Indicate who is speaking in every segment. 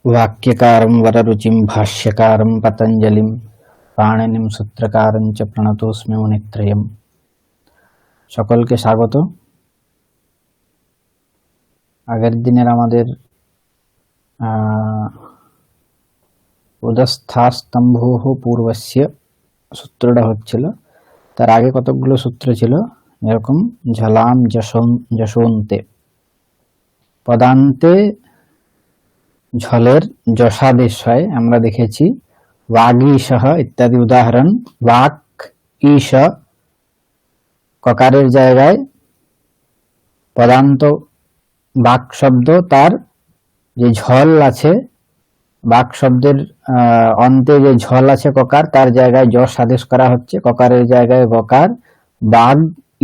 Speaker 1: वाक्यकारं वररुचिं भाष्यकारं पतञ्जलिं पाणिनिं सूत्रकारं च प्रणतोऽस्मि मुनित्रयम्। সকলকে স্বাগত। আগের দিনের আমাদের উদস্থাস্তম্ভোঃ পূর্বস্য সূত্রটা হচ্ছিল, তার আগে কতগুলো সূত্র ছিল, এরকম ঝলাম যশোন্তে, পদান্তে ঝলের যশাদেশ হয়, আমরা দেখেছি বাগীশঃ ইত্যাদি উদাহরণ। বাক ঈশ, ককারের জায়গায় পদান্ত বাক শব্দ, তার যে ঝল আছে, বাক শব্দের অন্তে যে ঝল আছে ককার, তার জায়গায় যশ আদেশ করা হচ্ছে, ককারের জায়গায় বকার। বাগ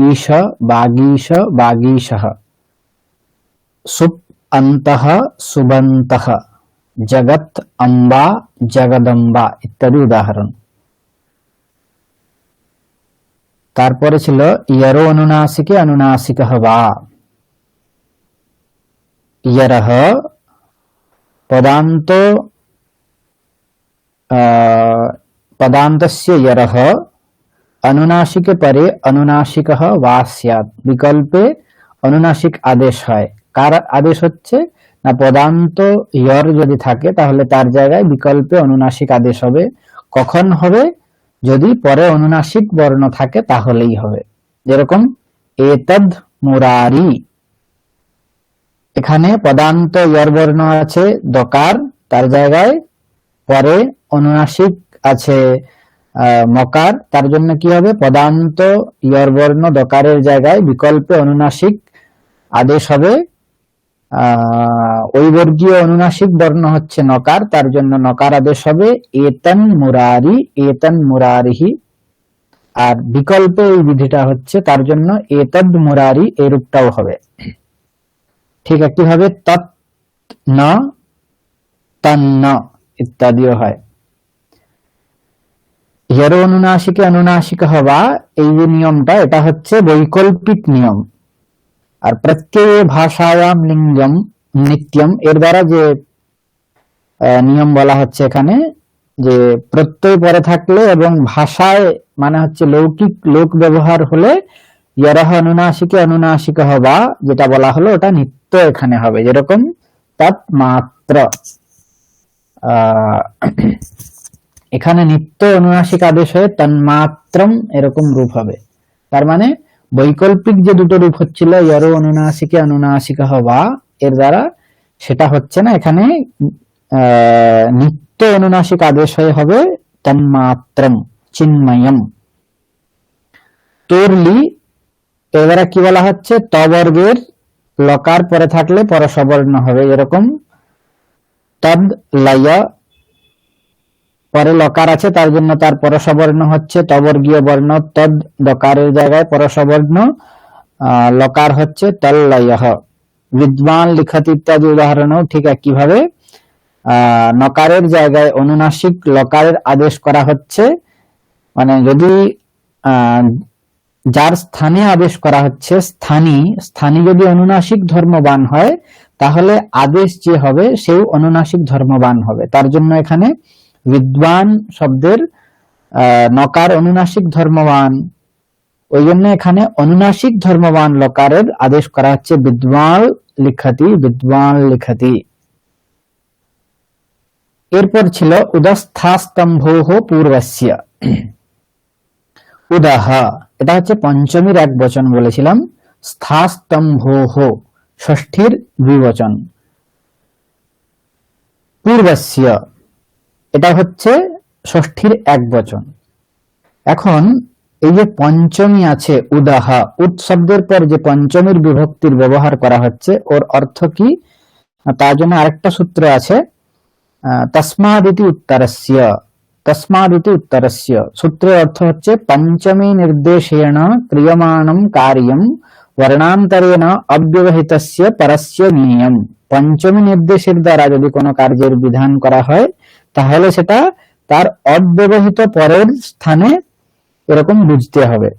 Speaker 1: ঈশ, বাগীশ, বাগীশঃ। সুপ অন্তঃ সুবন্তঃ, জগৎ অম্বা জগদম্বা ইত্যাদি উদাহরণ। তারপরে ছিল ইয়রো অনুনাসিকে অনুনাসিকঃ বা, ইয়রঃ পদান্ত পদান্তস্য ইয়রঃ অনুনাসিকে পরে অনুনাসিকঃ বা স্যাৎ, বিকল্পে অনুনাসিক আদেশ হয়। কার আদেশ হচ্ছে না, পদান্ত ইয়র যদি থাকে তাহলে তার জায়গায় বিকল্পে অনুনাসিক আদেশ হবে। কখন হবে? যদি পরে অনুনাসিক বর্ণ থাকে তাহলেই হবে। যেরকম এতদ মুরারি, এখানে পদান্ত ইয়র বর্ণ আছে দকার, তার জায়গায় পরে অনুনাসিক আছে মকার, তার জন্য কি হবে? পদান্ত ইয়র বর্ণ দকারের জায়গায় বিকল্পে অনুনাসিক আদেশ হবে। ওই বর্গীয় অনুনাসিক বর্ণ হচ্ছে নকার, তার জন্য নকার আদেশ হবে এতন মুরারি, এতন মুরারিহি। আর বিকল্পে এই বিধিটা হচ্ছে, তার জন্য এতদ মুরারি এই রূপটাও হবে। ঠিক একইভাবে তৎ ন, তন্ন ইত্যাদিও হয়। ইয়র অনুনাসিকে অনুনাসিক হওয়া, এই যে নিয়মটা, এটা হচ্ছে বৈকল্পিক নিয়ম। আর প্রত্যয় ভাষায়াম লিঙ্গম নিত্যম, এর দ্বারা যে নিয়ম বলা হচ্ছে এখানে, যে প্রত্যয় পরে থাকলে এবং ভাষায় মানে হচ্ছে লৌকিক লোক ব্যবহার হলে ইয়রহ অনুনাসিকে অনুনাসিক হবা, যেটা বলা হলো ওটা নিত্য এখানে হবে। যেরকম তৎমাত্র, এখানে নিত্য অনুনাসিক আদেশ হয়ে তন্মাত্রম এরকম রূপ হবে। তার মানে বৈকল্পিক যে দুটো রূপ হচ্ছিল ইয়র অনুনাসিকে অনুনাসিক হবা, এর দ্বারা সেটা হচ্ছে না, এখানে নিত্য অনুনাসিক আদেশ হয়ে হবে তন্মাত্রম চিন্ময়ম। তোরলি, এর দ্বারা কি বলা হচ্ছে? তবর্গের লকার পরে থাকলে পরসবর্ণ হবে। এরকম তদ লয়, পরে লকার আছে তার জন্য তার পরসবর্ণ হচ্ছে তবর্গীয় বর্ণ তদ, দকারের জায়গায় পরসবর্ণ লকার হচ্ছে তল্লয়ঃ। বিদ্বান লিখত ইত্যাদি উদাহরণও ঠিক একইভাবে নকারের জায়গায় অনুনাসিক লকারের আদেশ করা হচ্ছে। মানে যদি যার স্থানে আদেশ করা হচ্ছে, স্থানী যদি অনুনাসিক ধর্মবান হয় তাহলে আদেশ যে হবে সেও অনুনাসিক ধর্মবান হবে। তার জন্য এখানে বিদ্বান শব্দের নকার অনুনাসিক ধর্মবান, ওই জন্য এখানে অনুনাসিক ধর্মবান লকারের আদেশ করা হচ্ছে বিদ্বান লিখতি, বিদ্বান লিখতি। এরপর ছিল উদস্থাস্তম্ভোঃ পূর্বস্য। উদাহ, এটা হচ্ছে পঞ্চমীর এক বচন বলেছিলাম। স্থাস্তম্ভোঃ ষষ্ঠীর দ্বিবচন। পূর্বস্য, এটা হচ্ছে ষষ্ঠীর এক বচন। এখন এই যে পঞ্চমী আছে উদাহ, উদ শব্দের পর যে পঞ্চমীর বিভক্তির ব্যবহার করা হচ্ছে, ওর অর্থ কি? তার জন্য আরেকটা সূত্র আছে, তস্মাদিতি উত্তরস্য। তস্মাদিতি উত্তরস্য সূত্রের অর্থ হচ্ছে পঞ্চমী নির্দেশেণ ক্রিয়মাণম কার্যম বর্ণান্তরেণ অব্যবহিতস্য পরস্য জ্ঞেয়ম। পঞ্চমী নির্দেশের দ্বারা যদি কোনো কার্যের বিধান করা হয় তাহলে সেটা তার অব্যবহিত পরের স্থানে এরকম বুঝতে হবে।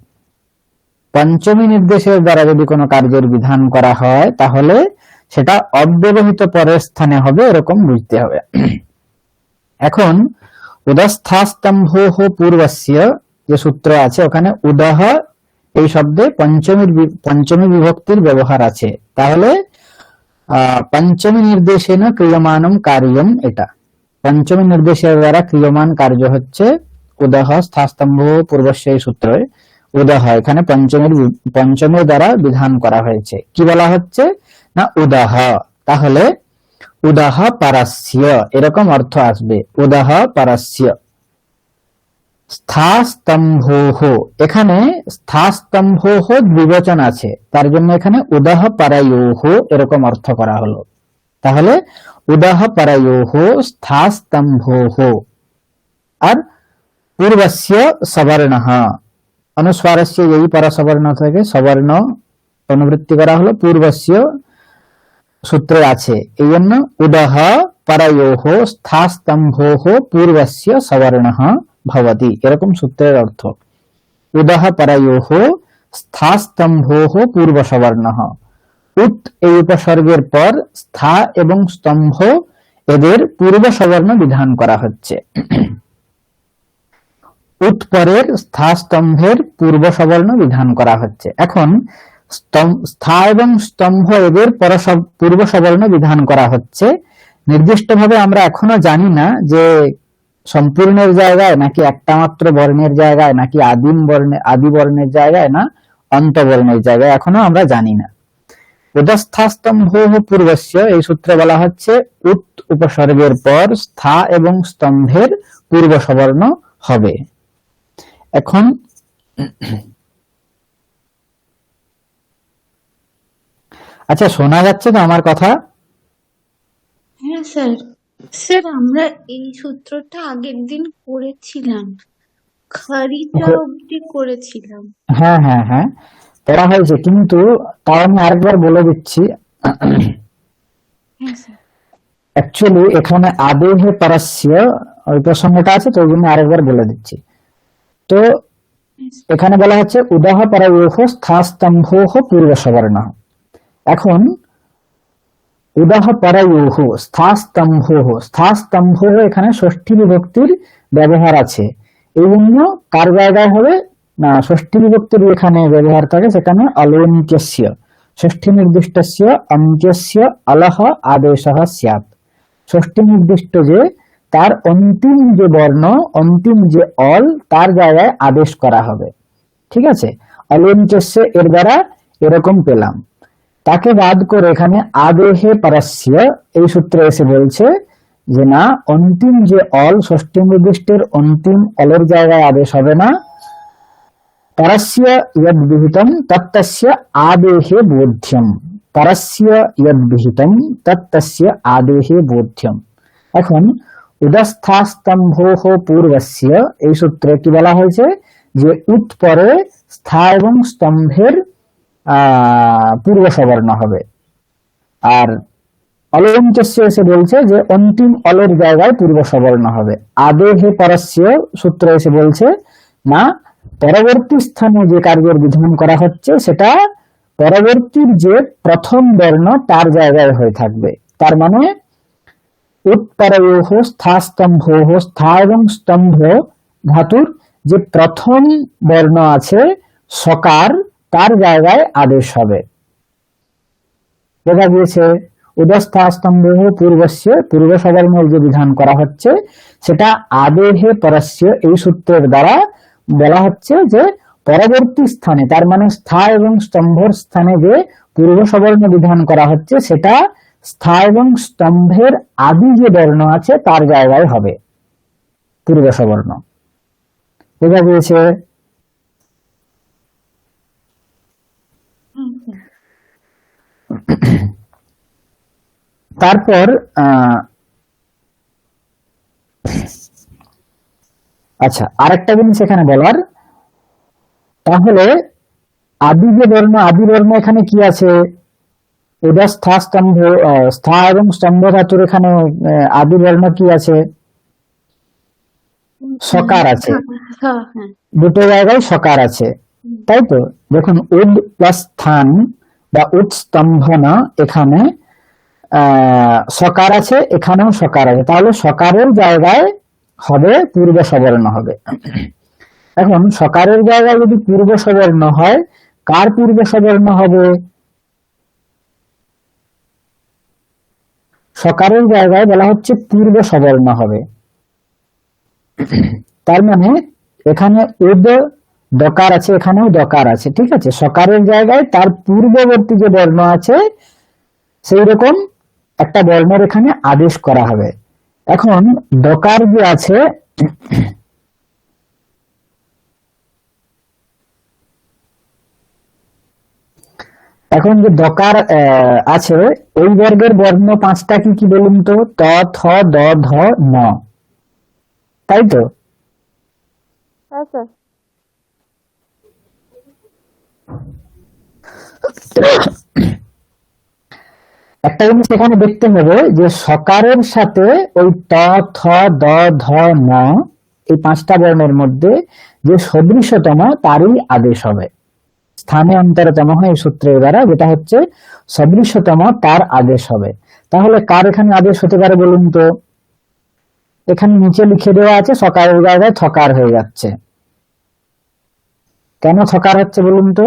Speaker 1: পঞ্চমী নির্দেশের দ্বারা যদি কোনো কার্যের বিধান করা হয় তাহলে সেটা অব্যবহৃত পরের স্থানে হবে, এরকম বুঝতে হবে। এখন উদস্থাস্তম্ভ পূর্বস্য যে সূত্র আছে ওখানে উদহ এই শব্দে পঞ্চমী বিভক্তির ব্যবহার আছে, তাহলে পঞ্চমী নির্দেশেন ক্রিয়মানম কার্যম, এটা পঞ্চমী নির্দেশের দ্বারা ক্রিয়মান কার্য হচ্ছে উদহ স্থাস্তম্ভ পূর্বস্য এই সূত্রে উদহ এখানে পঞ্চমের দ্বারা বিধান করা হয়েছে। কি বলা হচ্ছে না উদহ, তাহলে উদহ পারস্য এরকম অর্থ আসবে, উদহ পারস্য। স্থাস্তম্ভোঃ, এখানে স্থাস্তম্ভোঃ দ্বিবচন আছে, তার জন্য এখানে উদহ পারায়োঃ এরকম অর্থ করা হলো। তাহলে উদহ পারায়োঃ স্থাস্তম্ভোঃ। আর পূর্বস্য সবর্ণঃ, অনুস্বারস্য এই পরসবর্ণ থেকে সবর্ণ অনুবৃত্তি করা হলো, পূর্বস্য সূত্রে আছে, এই জন্য উদহ পারায়োঃ স্থাস্তম্ভোঃ পূর্বস্য সবর্ণঃ ভবতি, এরকম সূত্রের অর্থ। উদহ পারায়োঃ স্থাস্তম্ভোঃ পূর্ব সবর্ণঃ। উত এই উপসর্গের পর স্থা এবং স্তম্ভ এদের পূর্ব সবর্ণ বিধান করা হচ্ছে। উৎপরের স্থা স্তম্ভের পূর্ব সবর্ণ বিধান করা হচ্ছে। এখন স্থা এবং স্তম্ভ এদের পূর্ব সবর্ণ বিধান করা হচ্ছে। নির্দিষ্টভাবে আমরা এখনো জানি না যে সম্পূর্ণের জায়গায় নাকি একটা মাত্র বর্ণের জায়গায় নাকি আদি বর্ণের জায়গায় না অন্তবর্ণের জায়গায়, এখনো আমরা জানি না। উদস্থাস্তম্ভ পূর্বস্য এই সূত্রে বলা হচ্ছে উত উপসর্গের পর স্থা এবং স্তম্ভের পূর্ব সবর্ণ হবে। এখন আচ্ছা, শোনা যাচ্ছে তো আমার কথা?
Speaker 2: হ্যাঁ স্যার। স্যার আমরা এই সূত্রটা আগের দিন করেছিলাম, খারিজা অবধি করেছিলাম।
Speaker 1: হ্যাঁ হ্যাঁ হ্যাঁ, পড়া হয়েছে, কিন্তু তাও আমি আরেকবার বলে দিচ্ছি।
Speaker 2: হ্যাঁ স্যার।
Speaker 1: অ্যাকচুয়ালি এখানে আদেহে পারস্য ওই প্রসঙ্গটা আছে, তো ওই জন্য আরেকবার বলে দিচ্ছি। তো এখানে বলা হচ্ছে উদহ পারায়োঃ স্থাস্তম্ভোঃ পূর্ব সবর্ণঃ। এখন উদহ পারায়োঃ স্থাস্তম্ভোঃ এখানে ষষ্ঠী বিভক্তির ব্যবহার আছে, এই জন্য কার জায়গায় হবে না ষষ্ঠী বিভক্তির এখানে ব্যবহার থাকে, সেখানে অলঙ্ক্যস্য ষষ্ঠী নির্দিষ্টস্য অঙ্ক্যস্য অলহ আদেশঃ স্যাৎ। ষষ্ঠী নির্দিষ্ট যে তার অন্তিম যে বর্ণ, অন্তিম যে অল, তার জায়গায় আদেশ করা হবে। ঠিক আছে, অলঙ্ক্যস্য এর দ্বারা এরকম পেলাম। তাকে বাদ করে এখানে আদেহে পারস্য এই সূত্রে এসে বলছে যে না, অন্তিম যে অল, ষষ্ঠী নির্দিষ্টের অন্তিম অলের জায়গায় আদেশ হবে না। পরস্য ইয়দ বিহিতম তত্তস্য আদেহে বোধ্যম, পরস্য ইয়দ বিহিতম তত্তস্য আদেহে বোধ্যম। এখন উদস্থাস্তম্ভোঃ পূর্বস্য এই সূত্রে কি বলা হয়েছে যে উৎপরে স্থা এবং স্তম্ভের পূর্ব সবর্ণ হবে, আর অলঙ্ক্যস্য এসে বলছে যে অন্তিম অলের জায়গায় পূর্ব সবর্ণ হবে। আদেহে পরস্য সূত্র এসে বলছে না, পরবর্তী স্থানে যে কার্যের বিধান করা হচ্ছে সেটা পরবর্তীর যে প্রথম বর্ণ তার জায়গায় হয়ে থাকবে। তার মানে উৎপরয়োঃ স্থাস্তম্ভোঃ, স্থা এবং স্তম্ভ ধাতুর যে প্রথম বর্ণ আছে সকার, তার জায়গায় আদেশ হবে। বোঝা গিয়েছে? উদস্থাস্তম্ভোঃ পূর্বস্য পূর্ব সবর্ণের যে বিধান করা হচ্ছে সেটা আদেহে পরস্য এই সূত্রের দ্বারা বলা হচ্ছে যে পরবর্তী স্থানে, তার মানে স্থা এবং স্তম্ভের স্থানে যে পূর্ব সবর্ণ বিধান করা হচ্ছে সেটা স্থা এবং স্তম্ভের আদি যে বর্ণ আছে তার জায়গায় হবে পূর্ব সবর্ণ। বোঝা গিয়েছে? তারপর আচ্ছা, আরেকটা জিনিস এখানে বলার, তাহলে আদি যে বর্ণ, আদি বর্ণ এখানে কি আছে? এটা স্থা স্তম্ভ, স্থা এবং স্তম্ভ ধাতুর এখানে আদি বর্ণ কি আছে? সকার আছে, দুটো জায়গায় সকার আছে, তাই তো? দেখুন উদ প্লাস স্থান বা উৎস্তম্ভন, এখানে সকার আছে, এখানেও সকার আছে, তাহলে সকারের জায়গায় হবে পূর্ব সবর্ণ হবে। এখন সকারের জায়গায় যদি পূর্ব সবর্ণ হয়, কার পূর্ব সবর্ণ হবে? সকারের জায়গায় বলা হচ্ছে পূর্ব সবর্ণ হবে। তার মানে এখানে উদ দকার আছে, এখানেও দকার আছে, ঠিক আছে। সকারের জায়গায় তার পূর্ববর্তী যে বর্ণ আছে সেই রকম একটা বর্ণের এখানে আদেশ করা হবে। এখন দকার যে আছে, এখন যে দকার আছে, ওই বর্গের বর্ণ পাঁচটা কি কি বলুন তো? ত, থ, দ, ধ, ন, তাই তো?
Speaker 3: হ্যাঁ স্যার।
Speaker 1: একটা জিনিস এখানে দেখতে হবে যে সকারের সাথে ওই ত, থ, দ, ধ, ন এই পাঁচটা বর্ণের মধ্যে যে সদৃশতম তারই আদেশ হবে। স্থানে অন্তরতম হয় এই সূত্রের দ্বারা, যেটা হচ্ছে সদৃশতম তার আদেশ হবে। তাহলে কার এখানে আদেশ হতে পারে বলুন তো? এখানে নিচে লিখে দেওয়া আছে সকারের জায়গায় থকার হয়ে যাচ্ছে। কেন থকার হচ্ছে বলুন তো?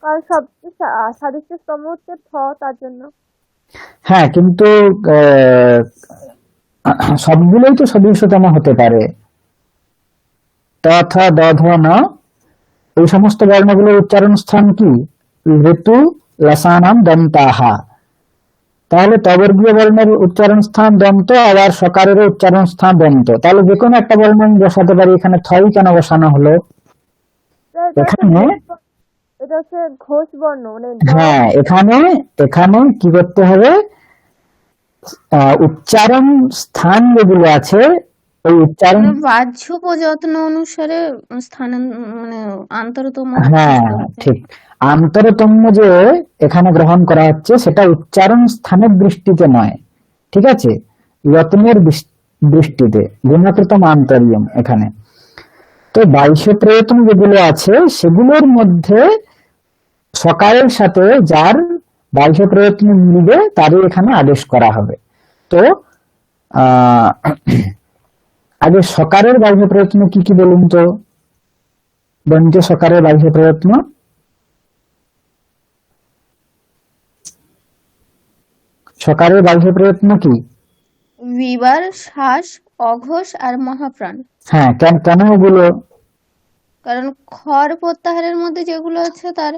Speaker 3: কারণ সবচেয়ে সাদৃশ্যতম হচ্ছে থ, তার জন্য।
Speaker 1: হ্যাঁ, কিন্তু সবগুলোই তো সদৃশতম হতে পারে। ত, থ, দ, ধ, ন এই সমস্ত বর্ণগুলোর উচ্চারণ স্থান কি? ঋতু লসানাম দন্তাহা। তাহলে তবর্গীয় বর্ণের উচ্চারণ স্থান দন্ত, আবার সকারের উচ্চারণ স্থান দন্ত। তাহলে যে কোনো একটা বর্ণ আমি বসাতে পারি। এখানে থই কেন বসানো হলো? এখানে
Speaker 3: এটা হচ্ছে ঘোষ বর্ণ, মানে
Speaker 1: হ্যাঁ, এখানে এখানে কি করতে হবে? উচ্চারণ স্থান যেগুলো আছে ওই উচ্চারণ,
Speaker 2: বাহ্য প্রযত্ন অনুসারে মানে অন্তরতম
Speaker 1: হ্যাঁ ঠিক, আন্তরতম যে এখানে গ্রহণ করা হচ্ছে সেটা উচ্চারণ স্থানের দৃষ্টিতে নয়, ঠিক আছে, যত্নের দৃষ্টিতে। গুণাকৃতম আন্তরিয়ম এখানে। তো বাইশ প্রয়ত্ন যেগুলো আছে সেগুলোর মধ্যে সকারের সাথে যার বাইশ প্রয়ত্ন মিলবে তারই এখানে আদেশ করা হবে। তো আগে সকারের বাইশ প্রয়ত্ন কি কি বলুন তো? বন্ধু, সকারের বাইশ প্রয়ত্ন সকারের বাইশ প্রয়ত্ন কি?
Speaker 2: বিবার, শ্বাস, অঘোষ আর মহাপ্রাণ।
Speaker 1: হ্যাঁ, কেন এগুলো?
Speaker 2: কারণ খর প্রত্যাহারের মধ্যে যেগুলো আছে তার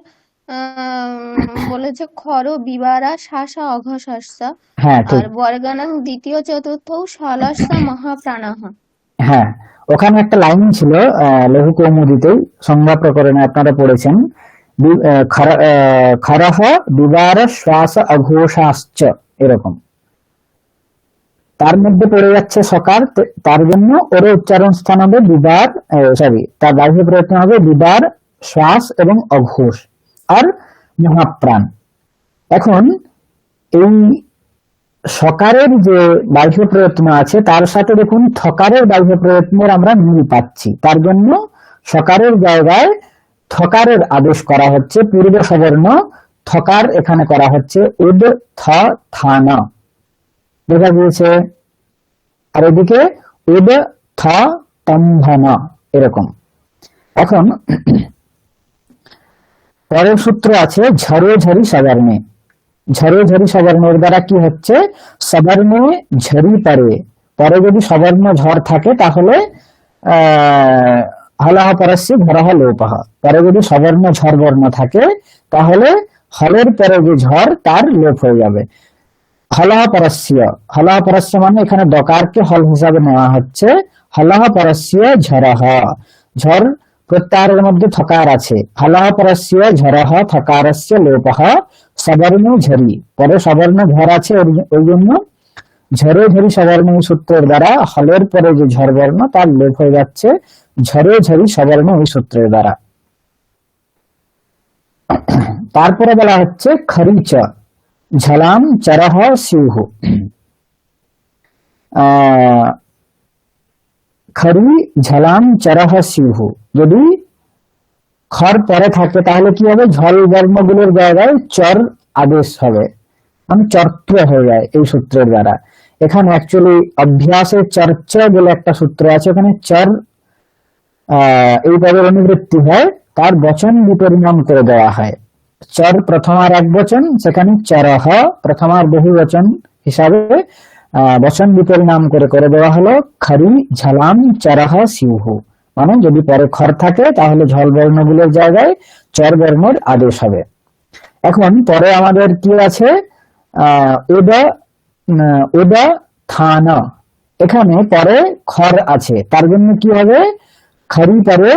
Speaker 2: বলেছে খর, বিবারা, শাসা, অঘশাসা।
Speaker 1: হ্যাঁ ঠিক,
Speaker 2: আর বর্গানাং দ্বিতীয় চতুর্থ শালাসা মহাপ্রাণাহ।
Speaker 1: হ্যাঁ ওখানে একটা লাইন ছিল লঘু কৌমুদীতেই, সংজ্ঞা প্রকরণে আপনারা পড়েছেন, খরহ বিবার শ্বাস অঘোষাশ্চ, এরকম। তার মধ্যে পড়ে যাচ্ছে সকার, তার জন্য ওর উচ্চারণ স্থান হবে বিবার, সরি, তার বাহ্য প্রয়ত্ন হবে বিবার, শ্বাস এবং অঘোষ আর মহাপ্রাণ। এখন এই সকারের যে বাহ্য প্রয়ত্ন আছে তার সাথে দেখুন থকারের বাহ্য প্রয়ত্নের আমরা মিল পাচ্ছি, তার জন্য সকারের জায়গায় থকারের আদেশ করা হচ্ছে, পূর্ব সবর্ণ থকার এখানে করা হচ্ছে উদ থ থান, দেখা গিয়েছে। আর এদিকে উদ থ তম্ভন, এরকম। এখন পরের সূত্র আছে ঝরে ঝরি সবর্ণে। ঝরে ঝরি সবর্ণের দ্বারা কি হচ্ছে? সবর্ণে ঝরি পরে, পরে যদি সবর্ণ ঝড় থাকে তাহলে হলহ পরস্য ঝরহ লোপহ। পরে যদি সবর্ণ ঝড় বর্ণ থাকে তাহলে হলের পরে যে ঝড় তার লোপ হয়ে যাবে। হলহ পরস্য, হলহ পরস্য মানে এখানে দকারকে হল হিসাবে নেওয়া হচ্ছে। হলহ পরস্য ঝরহ, ঝড় প্রত্যাহারের মধ্যে থকার আছে। হলহ পরস্য ঝরহ থকারস্য লোপহ সবর্ণ ঝরি, পরে সবর্ণ ঝড় আছে, ওই জন্য ঝরে ঝরি সবর্ণ এই সূত্রের দ্বারা হলের পরে যে ঝড় বর্ণ তার লোপ হয়ে যাচ্ছে ঝরে ঝরি সবর্ণ এই সূত্রের দ্বারা। তারপরে বলা হচ্ছে খরিচ ঝলাম চরহ সিংহ। খরি ঝলাম চরহ সিংহ, যদি খর পরে থাকে তাহলে কি হবে, ঝল বর্ণগুলোর জায়গায় চর আদেশ হবে, মানে চর্ত্র হয়ে যায় এই সূত্রের দ্বারা। এখানে অ্যাকচুয়ালি অভ্যাসে চর্চা বলে একটা সূত্র আছে, ওখানে চর এই পদের অনুবৃত্তি হয়, তার বচন বিপরিণাম করে দেওয়া হয়। চর প্রথমার এক বচন, সেখানে চরহ প্রথমার বহু বচন হিসাবে বচন বিপরিণাম করে করে দেওয়া হলো খরি ঝলাম চরহ সিউহু, মানে যদি পরে খর থাকে তাহলে ঝল বর্ণগুলোর জায়গায় চর বর্ণের আদেশ হবে। এখন পরে আমাদের কি আছে, ওদা থান, এখানে পরে খর আছে, তার জন্য কি হবে, খরি পরে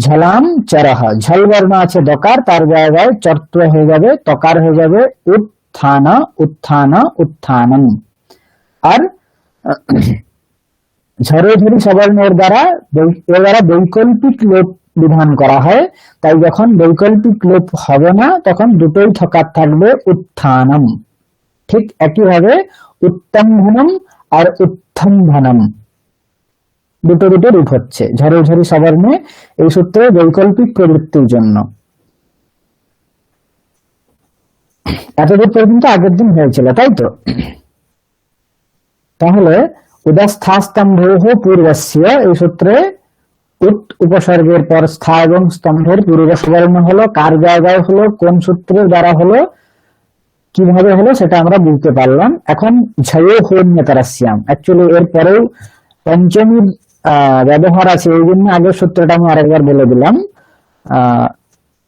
Speaker 1: ঝলাম চরহ, ঝল বর্ণ আছে দকার, তার জায়গায় চর্ত্র হয়ে যাবে, তকার হয়ে যাবে উত্থান উত্থান উত্থানম। আর ঝরে ঝরি সবর্ণের দ্বারা বৈকল্পিক লোপ বিধান করা হয়, তাই যখন বৈকল্পিক লোপ হবে না তখন দুটোই ঠকার থাকবে উত্থানম। ঠিক একইভাবে উত্তম্ভনম আর উত্থম্ভনম দুটো দুটো রূপ হচ্ছে ঝরে ঝরি সবর্ণে এই সূত্রে বৈকল্পিক প্রবৃত্তির জন্য। এতদূর পর্যন্ত আগের দিন হয়েছিল, তাই তো? তাহলে উদস্থস্তম্ভ পূর্বস্য, এই সূত্রে উত উপসর্গের পর স্থা এবং স্তম্ভের পূর্ব সবর্ণ হলো, কার জায়গায় হলো, কোন সূত্রের দ্বারা হলো, কিভাবে হলো সেটা আমরা বুঝতে পারলাম। এখন ঝয়ে হোন্যতরস্যাম, অ্যাকচুয়ালি এর পরেও পঞ্চমীর ব্যবহার আছে, এই জন্য আগের সূত্রটা আমি আরেকবার বলে দিলাম।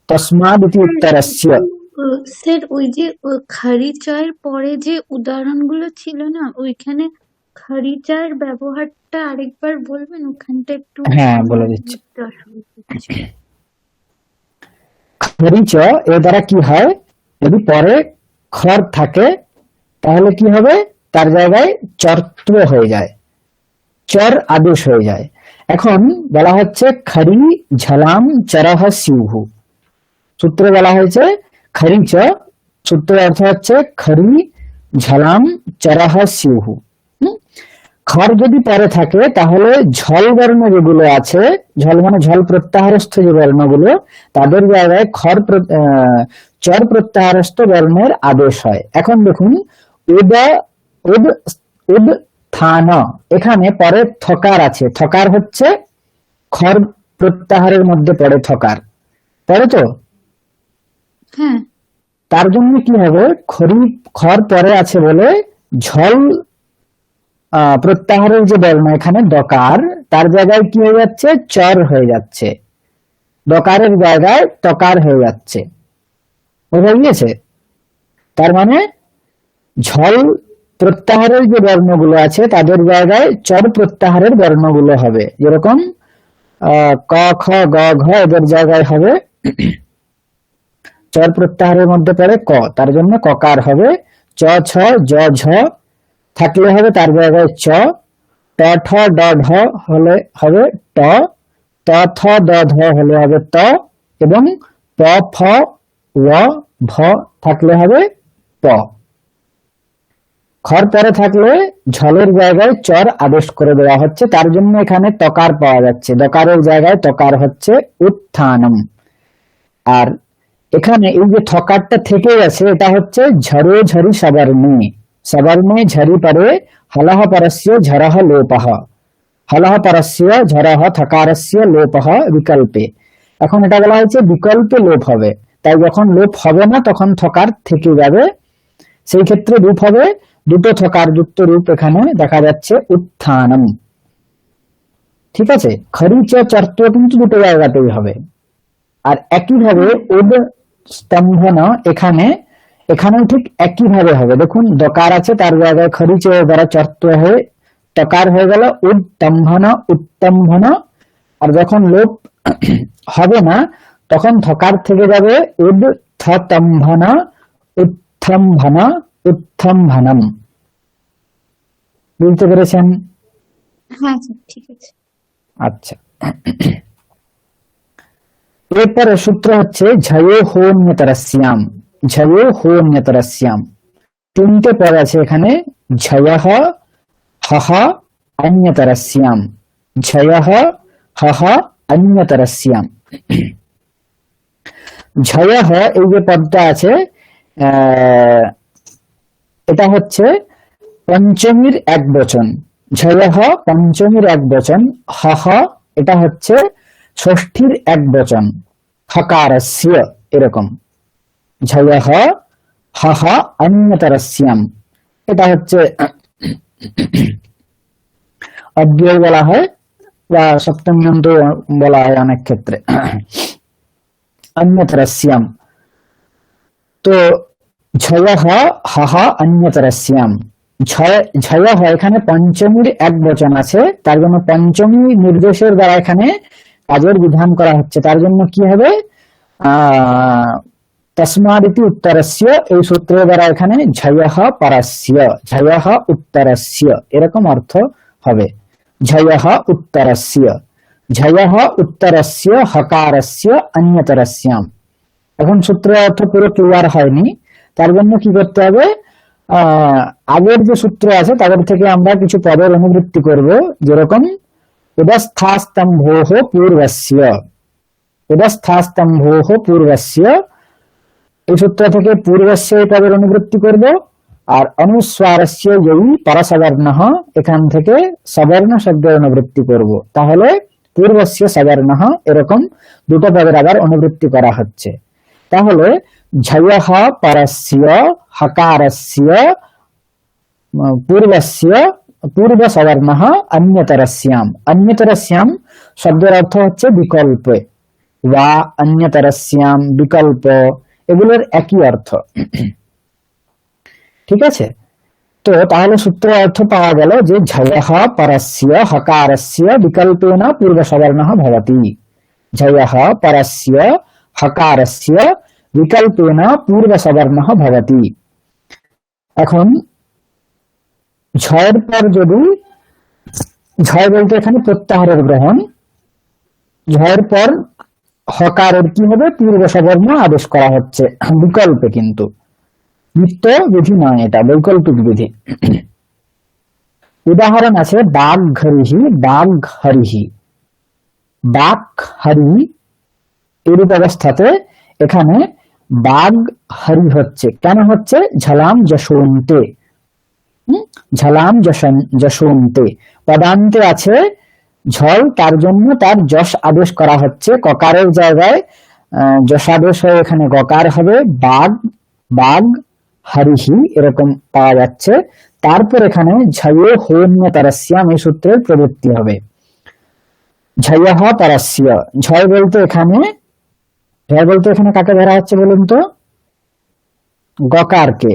Speaker 1: তস্মাদ ইতি উত্তরস্য।
Speaker 4: স্যার ওই যে খারি চায়ের পরে যে উদাহরণগুলো ছিল না, ওইখানে খারি চায়ের ব্যবহারটা আরেকবার বলবেন, ওখানটা একটু
Speaker 1: হ্যাঁ বলে দিচ্ছি।
Speaker 4: বুঝতে অসুবিধা হচ্ছে।
Speaker 1: খরিচ এর দ্বারা কি হয়, যদি পরে খর থাকে তাহলে কি হবে, তার জায়গায় চর্ত্র হয়ে যায়, চর আদেশ হয়ে যায়। এখন বলা হচ্ছে খরি ঝলাম চরহ সিউহু, সূত্রে বলা হয়েছে খরিচ, সূত্রের অর্থ হচ্ছে খরি ঝলাম চরহ সিউহু। খর যদি পরে থাকে তাহলে ঝল বর্ণ যেগুলো আছে, ঝল মানে ঝল প্রত্যাহারস্থ যে বর্ণগুলো, তাদের জায়গায় চর প্রত্যাহারস্থ বর্ণের আদেশ হয়। এখন দেখুন উদ থান, এখানে পরে থকার আছে, থকার হচ্ছে খর প্রত্যাহারের মধ্যে পড়ে থকার, পড়ে তো?
Speaker 4: হ্যাঁ,
Speaker 1: তার জন্য কি হবে, খর পরে আছে বলে ঝল প্রত্যাহারের যে বর্ণ এখানে দকার, তার জায়গায় কি হয়ে যাচ্ছে, চর হয়ে যাচ্ছে, দকারের জায়গায় তকার হয়ে যাচ্ছে, বোঝা গিয়েছে? তার মানে ঝল প্রত্যাহারের যে বর্ণগুলো আছে তাদের জায়গায় চর প্রত্যাহারের বর্ণগুলো হবে, যেরকম ক খ গ ঘ এদের জায়গায় হবে চর প্রত্যাহারের মধ্যে পড়ে ক, তার জন্য ককার হবে। চ ছ জ ঝ থাকলে হবে তার জায়গায় চ, ট ঠ ড ঢ হলে হবে ট, ত থ দ ধ হলে হবে ত, এবং প ফ ও ভ থাকলে হবে প। খর পরে থাকলে ঝলের জায়গায় চর আদেশ করে দেওয়া হচ্ছে, তার জন্য এখানে তকার পাওয়া যাচ্ছে, দকারের জায়গায় তকার হচ্ছে উত্থানম। আর এখানে এই যে থকারটা থেকে গেছে এটা হচ্ছে ঝরে ঝরি সবর্ণে, সবর্ণে ঝরি পরে হলহ পরস্য ঝরহ লোপহ, হলহ পরস্য ঝরহ থকারস্য লোপহ বিকল্পে। এখন এটা বলা হয়েছে বিকল্পে লোপ হবে, তাই যখন লোপ হবে না তখন থকার থেকে যাবে, সেই ক্ষেত্রে রূপ হবে দুটো থকার যুক্ত রূপ এখানে দেখা যাচ্ছে উত্থানম। ঠিক আছে, খরিচ চর্ত্র কিন্তু দুটো জায়গাতেই হবে। আর একইভাবে উদ স্তম্ভন, এখানেও ঠিক একইভাবে হবে। দেখুন দকার আছে, তার জায়গায় খরিচ দ্বারা চর্ত্র হয়ে তকার হয়ে গেল উত্তম্ভন উত্তম্ভন, আর যখন লোপ হবে না তখন থকার থেকে যাবে উদ থম্ভন উত্থম্ভন উত্থম্ভনম। বুঝতে পেরেছেন?
Speaker 4: হ্যাঁ স্যার, ঠিক আছে।
Speaker 1: আচ্ছা, এরপরে সূত্র হচ্ছে ঝয়ে হোন্যতরস্যাম, ঝয়ে হোন্যতরস্যাম। তিনটে পদ আছে এখানে, ঝয়ঃ হহ অন্যতরস্যাম, ঝয়ঃ হহ অন্যতরস্যাম। ঝয়হ এই যে পদটা আছে, এটা হচ্ছে পঞ্চমীর এক বচন। ঝয়হ পঞ্চমীর এক বচন, হহ এটা হচ্ছে ষষ্ঠীর এক বচন, হকারস্য এরকম। ঝয়হ হহ অন্যতরস্যাম, এটা হচ্ছে অব্যয় বলা হয় বা সপ্তম্যন্ত বলা হয় অনেক ক্ষেত্রে। অন্যতরস্যাম, তো ঝয়হ হহ অন্যতরস্যাম। ঝয়হ এখানে পঞ্চমীর এক বচন আছে, তার জন্য পঞ্চমী নির্দেশের দ্বারা এখানে কাজের বিধান করা হচ্ছে। তার জন্য কি হবে, তস্মাদিতি উত্তরস্য, এই সূত্রের দ্বারা এখানে ঝয়হ পরস্য, ঝয়হ উত্তরস্য এরকম অর্থ হবে। ঝয়হ উত্তরস্য, ঝয়হ উত্তরস্য হকারস্য অন্যতরস্যাম। এখন সূত্রের অর্থ পুরো ক্লিয়ার হয়নি, তার জন্য কি করতে হবে, আগের যে সূত্র আছে তাদের থেকে আমরা কিছু পদের অনুবৃত্তি করব। যেরকম উদস্থাস্তম্ভোঃ পূর্বস্য, উদস্থাস্তম্ভোঃ পূর্বস্য, এই সূত্র থেকে পূর্বস্য এই পদের অনুবৃত্তি করব। আর অনুস্বারস্য যৈ পরসবর্ণঃ, এখান থেকে সবর্ণ শব্দের অনুবৃত্তি করব। তাহলে পূর্বস্য সবর্ণঃ এরকম দুটো পদের আবার অনুবৃত্তি করা হচ্ছে। তাহলে ঝয়হ পরস্য হকারস্য পূর্বস্য পূর্ব সবর্ণঃ অন্যতরস্যাম। অন্যতরস্যাম শব্দের অর্থ হচ্ছে বিকল্প, বা অন্যতরস্যাম বিকল্প, এগুলোর একই অর্থ। ঠিক আছে, তো তাহলে সূত্রের অর্থ পাওয়া গেল যে ঝয়হ পরস্য হকারস্য বিকল্পেন পূর্ব সবর্ণঃ ভবতি। ঝয়হ পরস্য হকারস্য বিকল্পেন পূর্ব সবর্ণঃ ভবতি। এখন ঝয়ের পর যদি, ঝয় বলতে এখানে প্রত্যাহারের গ্রহণ, ঝয়ের পর হকারের কি হবে, পূর্ব সবর্ণ আদেশ করা হচ্ছে বিকল্পে, কিন্তু নিত্য বিধি নয়, এটা বৈকল্পিক বিধি। উদাহরণ আছে বাঘহরিহি, বাঘহরিহি, বাঘহরি এরূপ অবস্থাতে এখানে বাঘ হরি হচ্ছে, কেন হচ্ছে, ঝলাম যশোন্তে, ঝলাম যশোন্তে পদান্তে আছে ঝল, তার জন্য তার যশ আদেশ করা হচ্ছে। ককারের জায়গায় যশাদেশ হয়ে এখানে গকার হবে, বাঘ, বাঘ হরিহি এরকম পাওয়া যাচ্ছে। তারপর এখানে ঝয়ে হোন্যতরস্যাম এই সূত্রের প্রবৃত্তি হবে। ঝয়হ পরস্য, ঝয় বলতে এখানে, ঝয় বলতে এখানে কাকে ধরা হচ্ছে বলুন তো, গকারকে।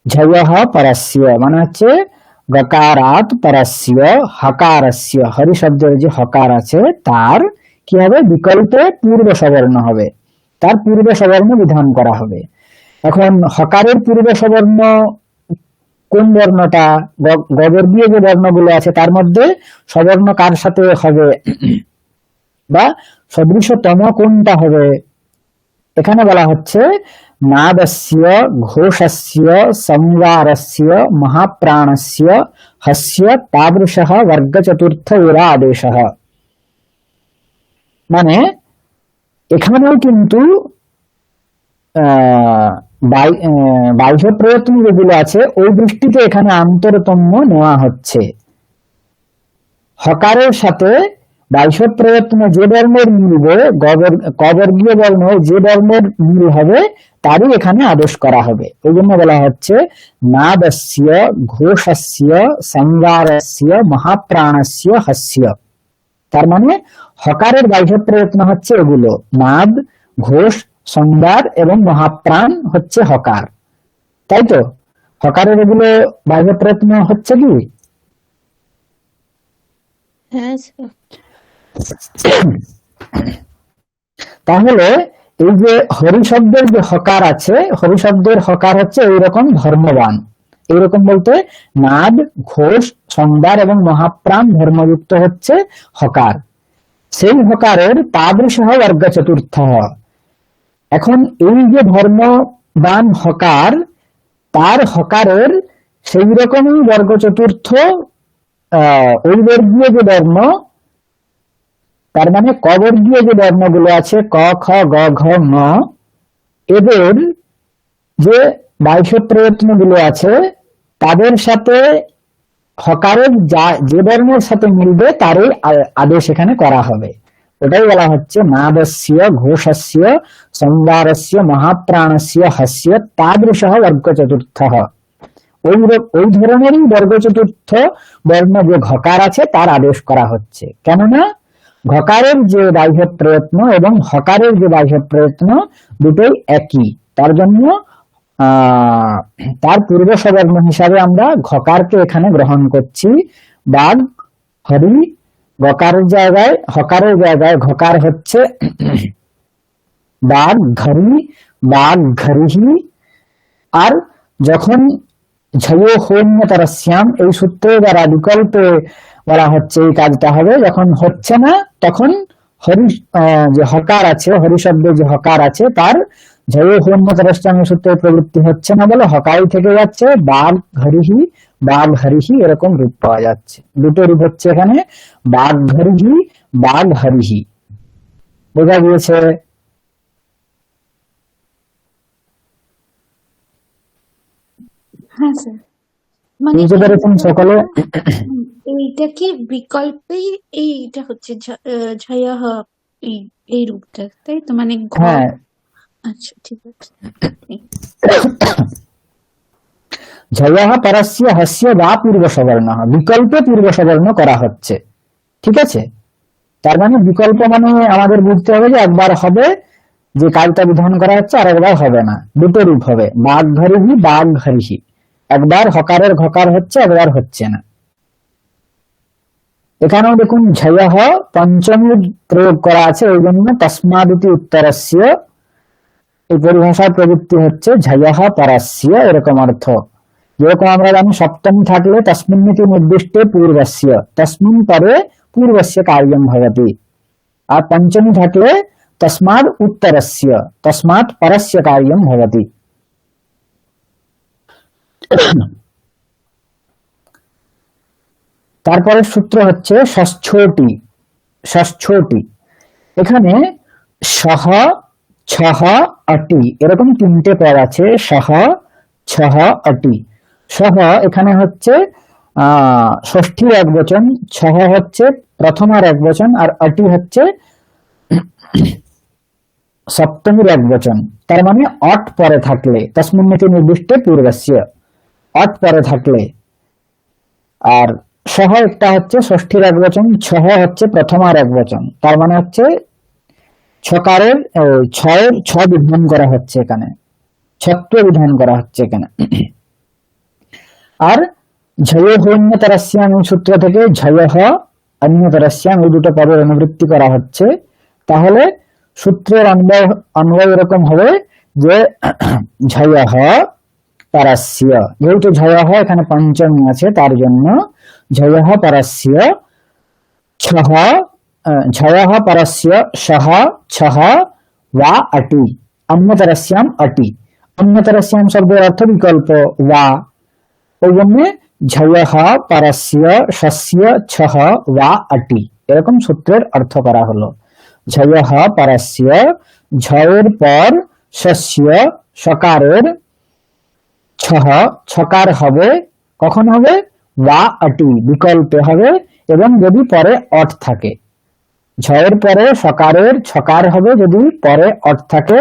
Speaker 1: ঝয়হ পরস্য মানে হচ্ছে গকারাত পরস্য হকারস্য, হরি শব্দের যে হকার আছে তার কি হবে, বিকল্পে পূর্ব সবর্ণ হবে, তার পূর্ব সবর্ণ বিধান করা হবে। এখন হকারের পূর্ব সবর্ণ কোন বর্ণটা, গবর্গীয় যে বর্ণগুলো আছে তার মধ্যে সবর্ণ কার সাথে হবে, বা সদৃশতম কোনটা হবে, এখানে বলা হচ্ছে নাদস্য ঘোষস্য সংগারস্য মহাপ্রাণস্য হস্য তাদৃশঃ বর্গ চতুর্থ উরা আদেশঃ। মানে এখানেও কিন্তু বাহ্য প্রয়ত্ন যেগুলো আছে ওই দৃষ্টিতে এখানে আন্তরতম্য নেওয়া হচ্ছে। হকারের সাথে বাহ্য প্রয়ত্ন যে বর্ণের মিলবে, কবর্গীয় বর্ণ যে বর্ণের মিল হবে তারই এখানে আদেশ করা হবে। এই জন্য বলা হচ্ছে নাদস্য ঘোষস্য সংগারস্য মহাপ্রাণস্য হস্য। তার মানে হকারের বাহ্য প্রয়ত্ন হচ্ছে এগুলো, নাদ, ঘোষ, সংগার এবং মহাপ্রাণ হচ্ছে হকার, তাই তো? হকারের এগুলো বাহ্য প্রয়ত্ন হচ্ছে কি?
Speaker 2: হ্যাঁ স্যার।
Speaker 1: তাহলে এই যে হরি শব্দের যে হকার আছে, হরি শব্দের হকার হচ্ছে এইরকম ধর্মবান, এইরকম বলতে নাদ, ঘোষ, সংগার এবং মহাপ্রাণ ধর্মযুক্ত হচ্ছে হকার। সেই হকারের তাদৃশঃ বর্গ চতুর্থ। এখন এই যে ধর্মবান হকার, তার হকারের সেই রকমই বর্গ চতুর্থ ওই বর্গীয় যে বর্ণ, তার মানে কবর্গীয় যে বর্ণগুলো আছে ক, খ, গ, ঘ, ঙ, এদের যে বাহ্য প্রয়ত্ন গুলো আছে তাদের সাথে হকারের যে বর্ণের সাথে মিলবে তারই আদেশ এখানে করা হবে। ওটাই বলা হচ্ছে নাদস্য ঘোষস্য সংবারস্য মহাপ্রাণস্য হাস্য তাদৃশঃ বর্গ চতুর্থ। ওই ধরনেরই বর্গ চতুর্থ বর্ণ যে ঘকার আছে তার আদেশ করা হচ্ছে, কেননা ঘকারের যে বাহ্য প্রয়ত্ন এবং হকারের যে বাহ্য প্রয়ত্ন দুটোই একই, তার জন্য তার পূর্ব সবর্ণ হিসাবে আমরা ঘকারকে এখানে গ্রহণ করছি। বাঘ হরি, হকারের জায়গায় ঘকার হচ্ছে বাঘ ঘরি, বাঘ ঘরিহি। আর যখন ঝয় হোন্যতরস্যাম এই সূত্রের দ্বারা বিকল্পে বলা হচ্ছে এই কাজটা হবে, যখন হচ্ছে না তখন হরি যে হকার আছে, হরি শব্দে যে হকার আছে তার ঝয় হোন্যতরস্যাম সূত্রের প্রবৃত্তি হচ্ছে না বলে হকারই থেকে যাচ্ছে, বাঘ ঘরিহি বাঘ হরিহি এরকম রূপ পাওয়া যাচ্ছে। দুটো রূপ হচ্ছে এখানে বাঘ ঘরিহি বাঘ হরিহি। বোঝা গিয়েছে?
Speaker 4: হ্যাঁ স্যার, মানে
Speaker 1: বুঝতে পেরেছেন সকলে?
Speaker 4: এইটা কি বিকল্পেই এইটা হচ্ছে ঝয়ঃ এই এই রূপটা, তাই তো? মানে
Speaker 1: হ্যাঁ,
Speaker 4: আচ্ছা ঠিক আছে।
Speaker 1: ঝয়ঃ পরস্য হস্য বা পূর্ব সবর্ণ, বিকল্পে পূর্ব সবর্ণ করা হচ্ছে। ঠিক আছে, তার মানে বিকল্প মানে আমাদের বুঝতে হবে যে একবার হবে যে কাজটা বিধান করা হচ্ছে আর একবার হবে না, দুটো রূপ হবে, বাঘ ঘরিহি বাঘ ঘরিহি। একবার হকারের ঘকার হচ্ছে, একবার হচ্ছে না। এখানেও দেখুন ঝয়ঃ পঞ্চমী প্রয়োগ করা আছে, ওই জন্য তস্মাদিতি উত্তরস্য এই পরিভাষার প্রবৃত্তি হচ্ছে ঝয়ঃ পরস্য, এরকম অর্থ। যেরকম আমরা জানি সপ্তমী থাকলে তস্মিন্নিতি নির্দিষ্টে পূর্বস্য, তস্মিন পরে পূর্বস্য কার্যম ভবতি। আর পঞ্চমী থাকলে তস্মাৎ উত্তরস্য, তস্মাৎ পরস্য কার্যম ভবতি। তারপরে সূত্র হচ্ছে ষষ্ঠটি। ষষ্ঠটি এখানে সহ ছহ অটি এরকম তিনটে পদ আছে, সহ ছহ অটি। সহ এখানে হচ্ছে ষষ্ঠীর এক বচন, ছহ হচ্ছে প্রথমার এক বচন, আর অটি হচ্ছে সপ্তমীর এক বচন। তার মানে অট পরে থাকলে, তস্মিন্নিতি নির্দিষ্টে পূর্বস্য, অট পরে থাকলে। আর সহ একটা হচ্ছে ষষ্ঠীর এক বচন, ছহ হচ্ছে প্রথমার এক বচন। তার মানে হচ্ছে ছকারের ছ বিধান করা হচ্ছে এখানে, ছত্র বিধান করা হচ্ছে এখানে। আর ঝয় হোন্যতরস্যাম সূত্র থেকে ঝয়ঃ অন্যতরস্যাম এই দুটো পদের অনুবৃত্তি করা হচ্ছে। তাহলে সূত্রের অন্বয় এরকম হবে যে ঝয়ঃ পরস্য, যেহেতু ঝয়ঃ এখানে পঞ্চমী আছে তার জন্য ঝয়ঃ পরস্য ছহ, ঝয়ঃ পরস্য সহ ছহ ওয়া অটি, অন্যতরস্যাম অটি। অন্যতরস্যাম শব্দের অর্থ বিকল্প ওয়া, ওই জন্য ঝয়ঃ পরস্য শস্য ছহ ওয়া অটি এরকম সূত্রের অর্থ করা হলো। ঝয়ঃ পরস্য, ঝয়ের পর শস্য সকারের, ছহ ছকার হবে, কখন হবে? ওয়া অটি বিকল্পে হবে, এবং যদি পরে অট থাকে। ঝয়ের পরে সকারের ছকার হবে যদি পরে অট থাকে,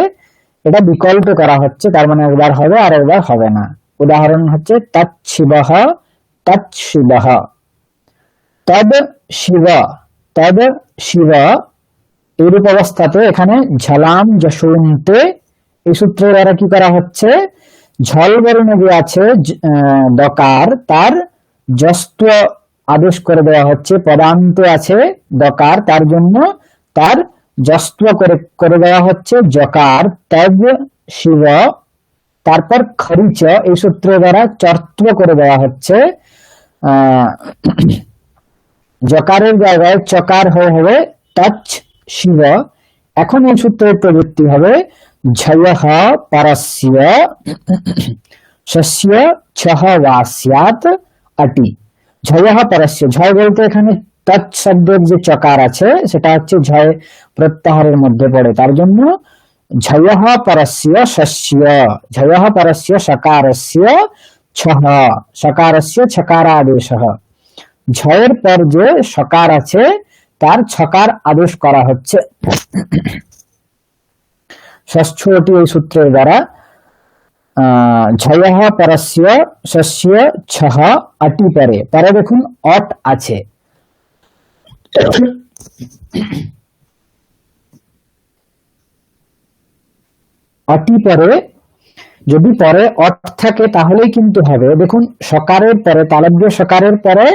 Speaker 1: এটা বিকল্পে করা হচ্ছে, তার মানে একবার হবে আর একবার হবে না। উদাহরণ হচ্ছে তৎশিবঃ তৎশিবঃ, তদ শিব তদ শিব। এইরূপ অবস্থাতে এখানে ঝলাম যশোন্তে এই সূত্রের দ্বারা কি করা হচ্ছে? ঝল বর্ণে যে আছে দকার, তার যস্ত্ব আদেশ করে দেওয়া হচ্ছে। পদান্তে আছে দকার, তার জন্য তার যস্ত্ব করে দেওয়া হচ্ছে জকার, তদ শিব। তারপর খরিচ এই সূত্রের দ্বারা চর্ত্ব করে দেওয়া হচ্ছে, জকারের জায়গায় চকার হয়ে হবে তচ্ শিব। এখন এই সূত্রের প্রবৃত্তি হবে ঝয়ঃ পরস্য শস্য ছহ ওয়া স্যাৎ অটি। ঝয়ঃ পরস্য, ঝয় বলতে এখানে তৎ শব্দের যে চকার আছে সেটা হচ্ছে ঝয় প্রত্যাহারের মধ্যে পড়ে, তার জন্য ঝয়ঃ পরস্য শস্য, ঝয়ঃ পরস্য সকারস্য ছহ, সকারস্য ছকারাদেশঃ। ঝয়ের পর যে সকার আছে তার ছকার আদেশ করা হচ্ছে ষষ্ঠটি এই সূত্রের দ্বারা। ঝয়ঃ পরস্য শস্য ছহ, অটি পরে, পরে দেখুন অট আছে। অটি পরে যদি পরে অট থাকে তাহলেই কিন্তু হবে। দেখুন সকারের পরে, তালব্য সকারের পরে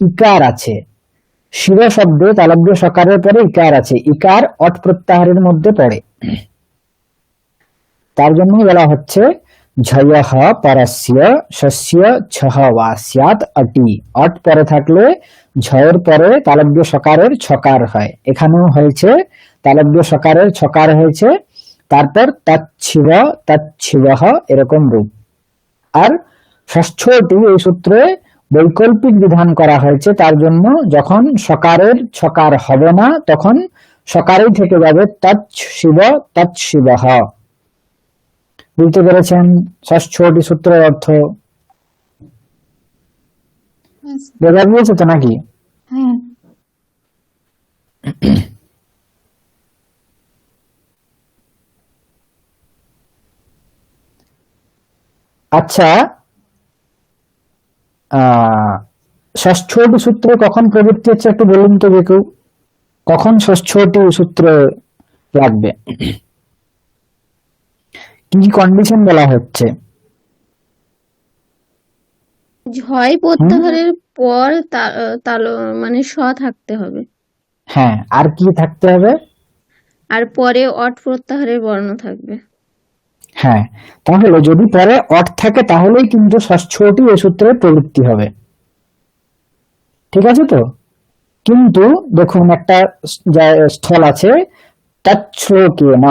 Speaker 1: ইকার আছে, শিব শব্দে তালব্য সকারের পরে ইকার আছে, ইকার অট প্রত্যাহারের মধ্যে পড়ে, তার জন্য বলা হচ্ছে ঝয়ঃ পরস্য শস্য ছহ ওয়া স্যাৎ অটি। অট পরে থাকলে ঝয়ের পরে তালব্য সকারের ছকার হয়, এখানেও হয়েছে তালব্য সকারের ছকার হয়েছে, তারপর তচ্ছিব তচ্ছিবঃ এরকম রূপ। আর ষষ্ঠটি এই সূত্রে বৈকল্পিক বিধান করা হয়েছে, তার জন্য যখন সকারের ছকার হবে না তখন সকারেই থেকে যাবে তচ্ছিব তচ্ছিবঃ। বুঝতে পেরেছেন ষষ্ঠটি সূত্রের অর্থ? বোঝা গিয়েছে তো নাকি?
Speaker 4: হ্যাঁ।
Speaker 1: আচ্ছা, ষষ্ঠটি সূত্রে কখন প্রবৃত্তি হচ্ছে একটু বলুন তো যে কেউ, কখন ষষ্ঠটি সূত্র লাগবে, কি কন্ডিশন বলা হচ্ছে?
Speaker 2: ঝয় প্রত্যাহারের পর তাল মানে স থাকতে হবে,
Speaker 1: হ্যাঁ, আর কি থাকতে হবে?
Speaker 2: আর পরে অট প্রত্যাহারের বর্ণ থাকবে।
Speaker 1: হ্যাঁ, তাহলে যদি পরে অট থাকে তাহলেই কিন্তু ষষ্ঠটি এই সূত্রের প্রবৃত্তি হবে, ঠিক আছে তো? কিন্তু দেখুন একটা স্থল আছে তচ্ছ্লোকেন,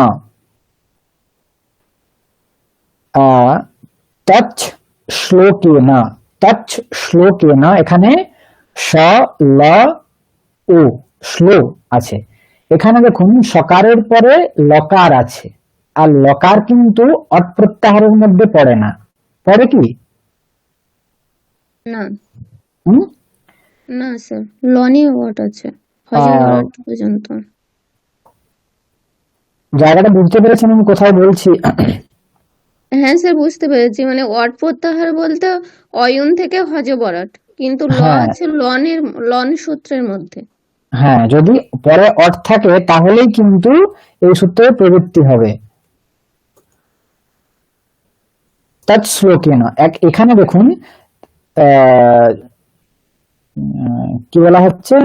Speaker 1: তচ্ছ শ্লোকেন, তচ্ছ শ্লোকেন, এখানে স ল ও শ্লো আছে, এখানে দেখুন সকারের পরে লকার আছে, আর লকার কিন্তু অট প্রত্যাহারের মধ্যে পড়ে না, পড়ে কি?
Speaker 2: না
Speaker 1: হুম,
Speaker 2: না স্যার, লনে ওয়াট আছে ওয়াট পর্যন্ত।
Speaker 1: জায়গাটা বুঝতে পেরেছেন আমি কোথায় বলছি?
Speaker 2: হ্যাঁ স্যার বুঝতে পেরেছি, মানে অট প্রত্যাহার বলতে অয়ন থেকে হজ বরাট, কিন্তু ল
Speaker 1: হ্যাঁ
Speaker 2: আছে লন সূত্রের মধ্যে।
Speaker 1: হ্যাঁ, যদি পরে অট থাকে তাহলেই কিন্তু এই সূত্রের প্রবৃত্তি হবে। তৎশ্লোকেন, এখানে দেখুন কি বলা হচ্ছে,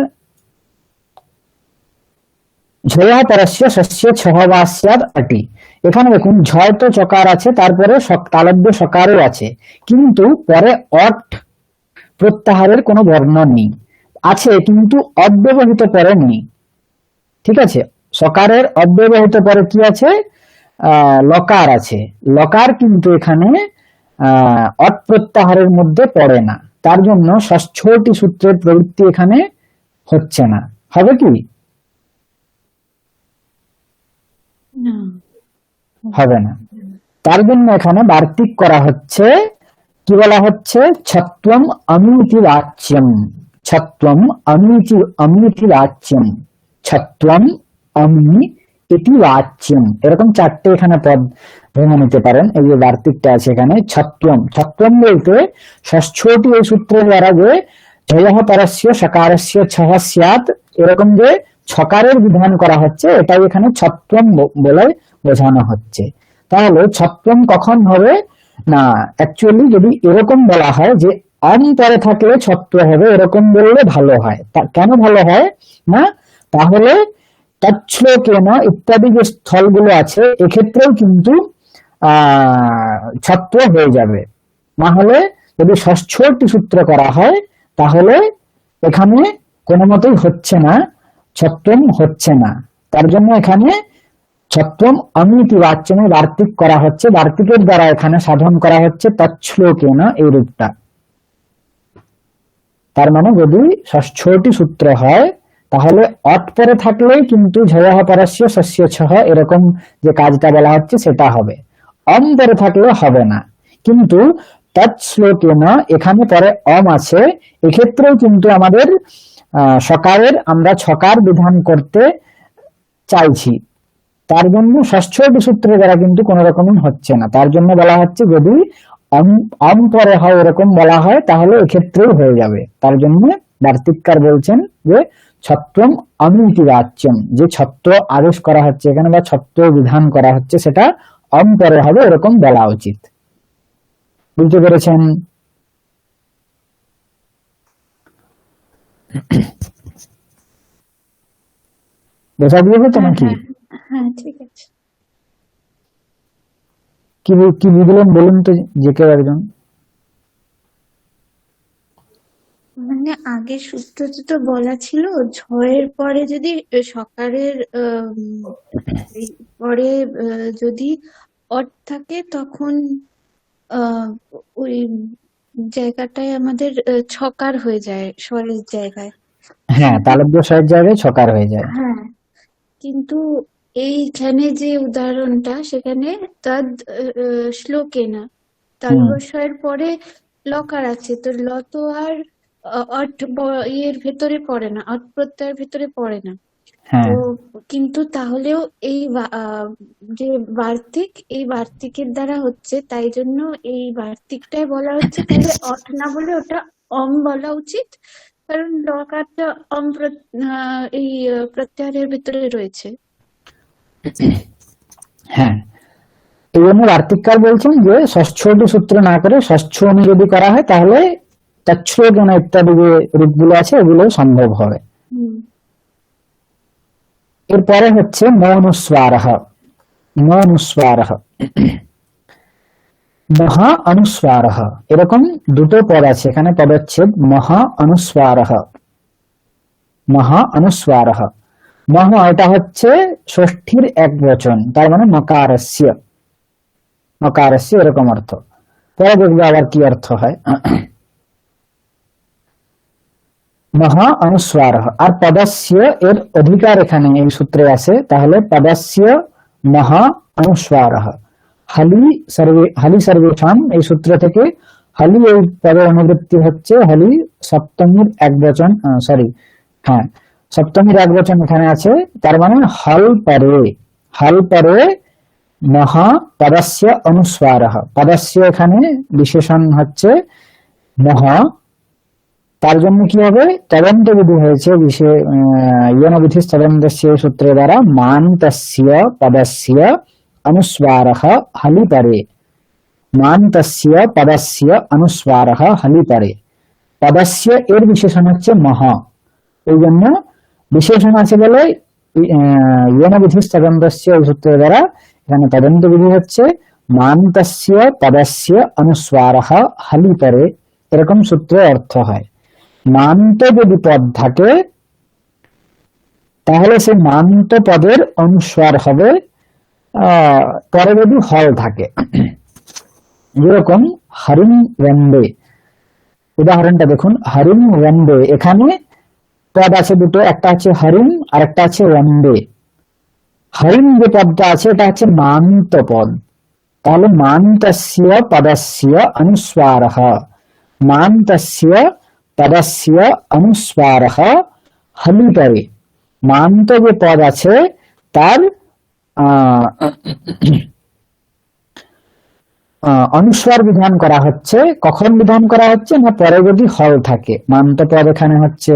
Speaker 1: ঝয়ঃ পরস্য শস্য ছহ বা স্যাৎ অটি। এখানে দেখুন ঝয় তো চকার আছে, তারপরে তালব্য সকারও আছে, কিন্তু পরে অট প্রত্যাহারের কোনো বর্ণ নেই, আছে কিন্তু অব্যবহিত পরে নেই, ঠিক আছে? সকারের অব্যবহিত পরে কি আছে? লকার আছে, লকার কিন্তু এখানে অট প্রত্যাহারের মধ্যে পড়ে না, তার জন্য ষষ্ঠটি সূত্রের প্রবৃত্তি এখানে হচ্ছে না। হবে কি?
Speaker 4: না।
Speaker 1: হবে না, তার জন্য এখানে বার্তিক করা হচ্ছে, কি বলা হচ্ছে? ছত্বম অমিতি বাচ্যম, ছত্বম অমিতি বাচ্যম, ছত্বম অমি ইতি বাচ্যম, এরকম চারটে এখানে পদ ভেঙে নিতে পারেন। এই যে বার্তিকটা আছে এখানে, ছত্বম, ছত্বম বলতে ষষ্ঠটি এই সূত্রের দ্বারা যে ঝয়ঃ পরস্য সকারস্য ছহ স্যাৎ এরকম যে ছকারের বিধান করা হচ্ছে, এটাই এখানে ছত্বম বলে বোঝানো হচ্ছে। তাহলে ছত্বম কখন হবে না, অ্যাকচুয়ালি যদি এরকম বলা হয় যে অম পরে থাকলে ছত্র হবে, এরকম বললে ভালো হয়। কেন ভালো হয় না, তাহলে তচ্ছ্লোকেন ইত্যাদি যে স্থলগুলো আছে এক্ষেত্রেও কিন্তু ছত্র হয়ে যাবে। না হলে যদি ষষ্ঠটি সূত্র করা হয় তাহলে এখানে কোনো মতেই হচ্ছে না, ছত্রম হচ্ছে না, তার জন্য এখানে ছত্রম অমিতি বাচ্যমে বার্তিক করা হচ্ছে, বার্তিকের দ্বারা এখানে সাধন করা হচ্ছে তচ্ছ্লোকেন এই রূপটা। তার মানে যদি ষষ্ঠটি সূত্র হয় তাহলে অট পরে থাকলেই কিন্তু ঝয়ঃ পরস্য শস্য ছহ এরকম যে কাজটা বলা হচ্ছে সেটা হবে, অম পরে থাকলে হবে না। কিন্তু তৎশ্লোকেন এখানে পরে অম আছে, এক্ষেত্রেও কিন্তু আমাদের সকারের আমরা ছকার বিধান করতে চাইছি, তার জন্য ষষ্ঠটি সূত্রের দ্বারা কিন্তু কোন রকমই হচ্ছে না। তার জন্য বলা হচ্ছে যদি অম পরে হয় এরকম বলা হয় তাহলে এক্ষেত্রেও হয়ে যাবে। তার জন্য বার্তিককার বলছেন যে ছত্রম অমিতি বাচ্যম, যে ছত্র আদেশ করা হচ্ছে এখানে বা ছত্র বিধান করা হচ্ছে সেটা অম পরে হবে এরকম বলা উচিত। বুঝতে পেরেছেন? বোঝা গিয়েছে তো
Speaker 4: হ্যাঁ
Speaker 1: নাকি?
Speaker 4: হ্যাঁ হ্যাঁ, ঠিক আছে।
Speaker 1: কি বুঝলেন বলুন তো যে কেউ একজন।
Speaker 4: মানে আগের সূত্রতে তো বলা ছিল ঝয়ের পরে যদি সকারের এই পরে যদি অট থাকে তখন আহ ওই জায়গাটায় আমাদের ছকার হয়ে যায় স্বরের জায়গায়।
Speaker 1: হ্যাঁ,
Speaker 4: কিন্তু
Speaker 1: তালব্য স্বরের জায়গায় ছকার হয়ে যায়।
Speaker 4: হ্যাঁ, কিন্তু এইখানে যে উদাহরণটা সেখানে তদ শ্লোকে না,
Speaker 1: হুম,
Speaker 4: তালবস্যের পরে লকার আছে, তো ল তো আর অট ইয়ের ভেতরে পড়ে না, অট প্রত্যয়ের ভেতরে পড়ে না।
Speaker 1: হ্যাঁ,
Speaker 4: তো কিন্তু তাহলেও এই যে বার্তিক, এই বার্তিকের দ্বারা হচ্ছে, তাই জন্য এই বার্তিকটাই বলা হচ্ছে, তাহলে অট না বলে ওটা অম বলা উচিত, কারণ লকারটা এই প্রত্যাহারের ভিতরে রয়েছে।
Speaker 1: হ্যাঁ। এই জন্য বার্তিককার বলছেন যে ষষ্ঠটি সূত্র না করে ষষ্ঠমি যদি করা হয় তাহলে তচ্ছ্রোগণ ইত্যাদি যে রূপগুলো আছে ওগুলো সম্ভব হবে।
Speaker 4: হুম।
Speaker 1: এরপরে হচ্ছে মৌনুস্বারহ। মৌনুস্বারহ, মহা অনুস্বারহ, এরকম দুটো পদ আছে এখানে, পদচ্ছেদ মহা অনুস্বারহ। মহা অনুস্বারহ, মহ এটা হচ্ছে ষষ্ঠীর এক বচন, তার মানে মকারস্য, মকারস্য এরকম অর্থ। পরে দেখবো আবার কি অর্থ হয়। মহা অনুস্বারহ আর পদস্য এর অধিকার এখানে এই সূত্রে আছে, তাহলে পদস্য মহা অনুস্বারহ। হালি সর্বেশাম এই সূত্র থেকে হালি এই পদের অনুবৃত্তি হচ্ছে হালি সপ্তমীর এক বচন, সরি হ্যাঁ সপ্তমীর এক বচন এখানে আছে, তার মানে হল পরে মহা পদস্য অনুস্বারহ। পদস্য এখানে বিশেষণ হচ্ছে মহা, তার জন্য কি হবে তদন্ত বিধি হয়েছে বিধি তদন্তস্য সূত্রের দ্বারা মান্তস্য পদস্য অনুস্বারহ হলি পরে, মান্তস্য পদস্য অনুস্বারহ হলি পরে। পদস্য এর বিশেষণ হচ্ছে মহা, এই জন্য বিশেষণ আছে বলে বিধি তদন্তস্য সূত্রের দ্বারা এখানে তদন্ত বিধি হচ্ছে মান্তস্য পদস্য অনুস্বারহ হলি পরে, এরকম সূত্রে অর্থ হয়। মান্ত যদি পদ থাকে তাহলে সেই মান্ত পদের অনুস্বার হবে পরে যদি হল থাকে। যেরকম হরিম ওয়ান্ডে, উদাহরণটা দেখুন, হরিম ওয়ান্ডে, এখানে পদ আছে দুটো, একটা আছে হরিম আর একটা আছে ওয়ান্ডে। হরিম যে পদটা আছে এটা হচ্ছে মান্ত পদ, তাহলে মান্তস্য পদস্য অনুস্বারহ, মান্তস্য পদস্য অনুস্বারহ হলি পরে। মান্ত যে পদ আছে তার অনুস্বার বিধান করা হচ্ছে, কখন বিধান করা হচ্ছে না পরে যদি হল থাকে। মান্ত পদ এখানে হচ্ছে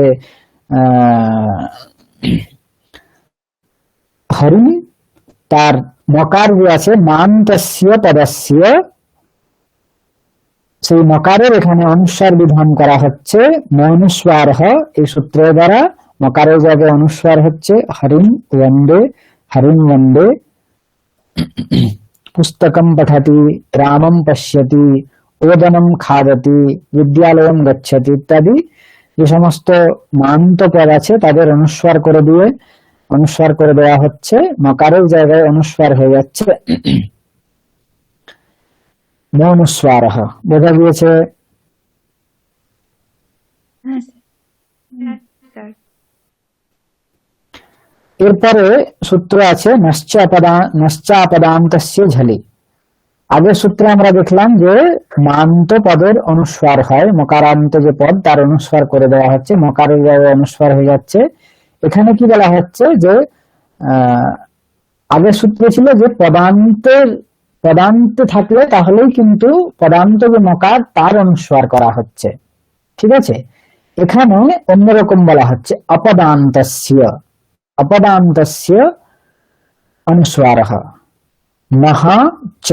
Speaker 1: হরিণ, তার মকার যে আছে মান্তস্য পদস্য, সেই মকারের এখানে অনুস্বার বিধান করা হচ্ছে মৌনুস্বারহ এই সূত্রের দ্বারা। মকারের জায়গায় অনুস্বার হচ্ছে হরিণ ওয়ান্ডে, হরিণ ওয়ান্ডে। পুস্তকম পঠতি, রামম পশ্যতি, ওদনম খাদতি, বিদ্যালয়ম গচ্ছতি ইত্যাদি যে সমস্ত মান্ত পদ আছে তাদের অনুস্বার করে দেওয়া হচ্ছে, মকারের জায়গায় অনুস্বার হয়ে যাচ্ছে মৌনুস্বারহ। বোঝা গিয়েছে?
Speaker 4: হ্যাঁ স্যার।
Speaker 1: এরপরে সূত্র আছে নশ্চাপদান্তস্য ঝলি। আগের সূত্রে আমরা দেখলাম যে মান্ত পদের অনুস্বার হয়, মকারান্ত যে পদ তার অনুস্বার করে দেওয়া হচ্ছে, মকারের জায়গায় অনুস্বার হয়ে যাচ্ছে। এখানে কি বলা হচ্ছে যে আগের সূত্রে ছিল যে পদান্তে থাকলে তাহলেই কিন্তু পদান্ত যে মকার তার অনুস্বার করা হচ্ছে, ঠিক আছে। এখানে অন্যরকম বলা হচ্ছে অপদান্তস্য অনুস্বারঃ নহ চ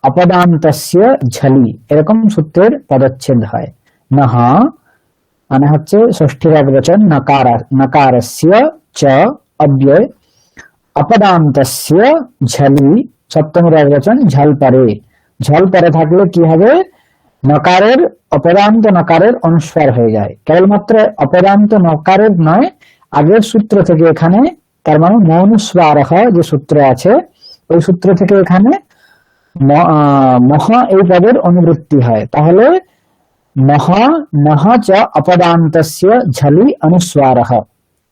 Speaker 1: অপদান্তস্য ঝলি, এরকম সূত্রের পদচ্ছেদ হয়। নহ মানে হচ্ছে ষষ্ঠীর একবচন, নকারস্য চ অব্যয়, অপদান্তস্য ঝলি সপ্তমীর একবচন, ঝল পরে থাকলে কি হবে, নকারের অপদান্ত নকারের অনুস্বার হয়ে যায়। কেবলমাত্র অপদান্ত নকারের নয়, আগের সূত্র থেকে এখানে তার মানে মৌনুস্বারঃ যে সূত্র আছে ওই সূত্র থেকে এখানে মহা এই পদের অনুবৃত্তি হয়। তাহলে নহ চ অপদান্তস্য ঝলি অনুস্বারঃ,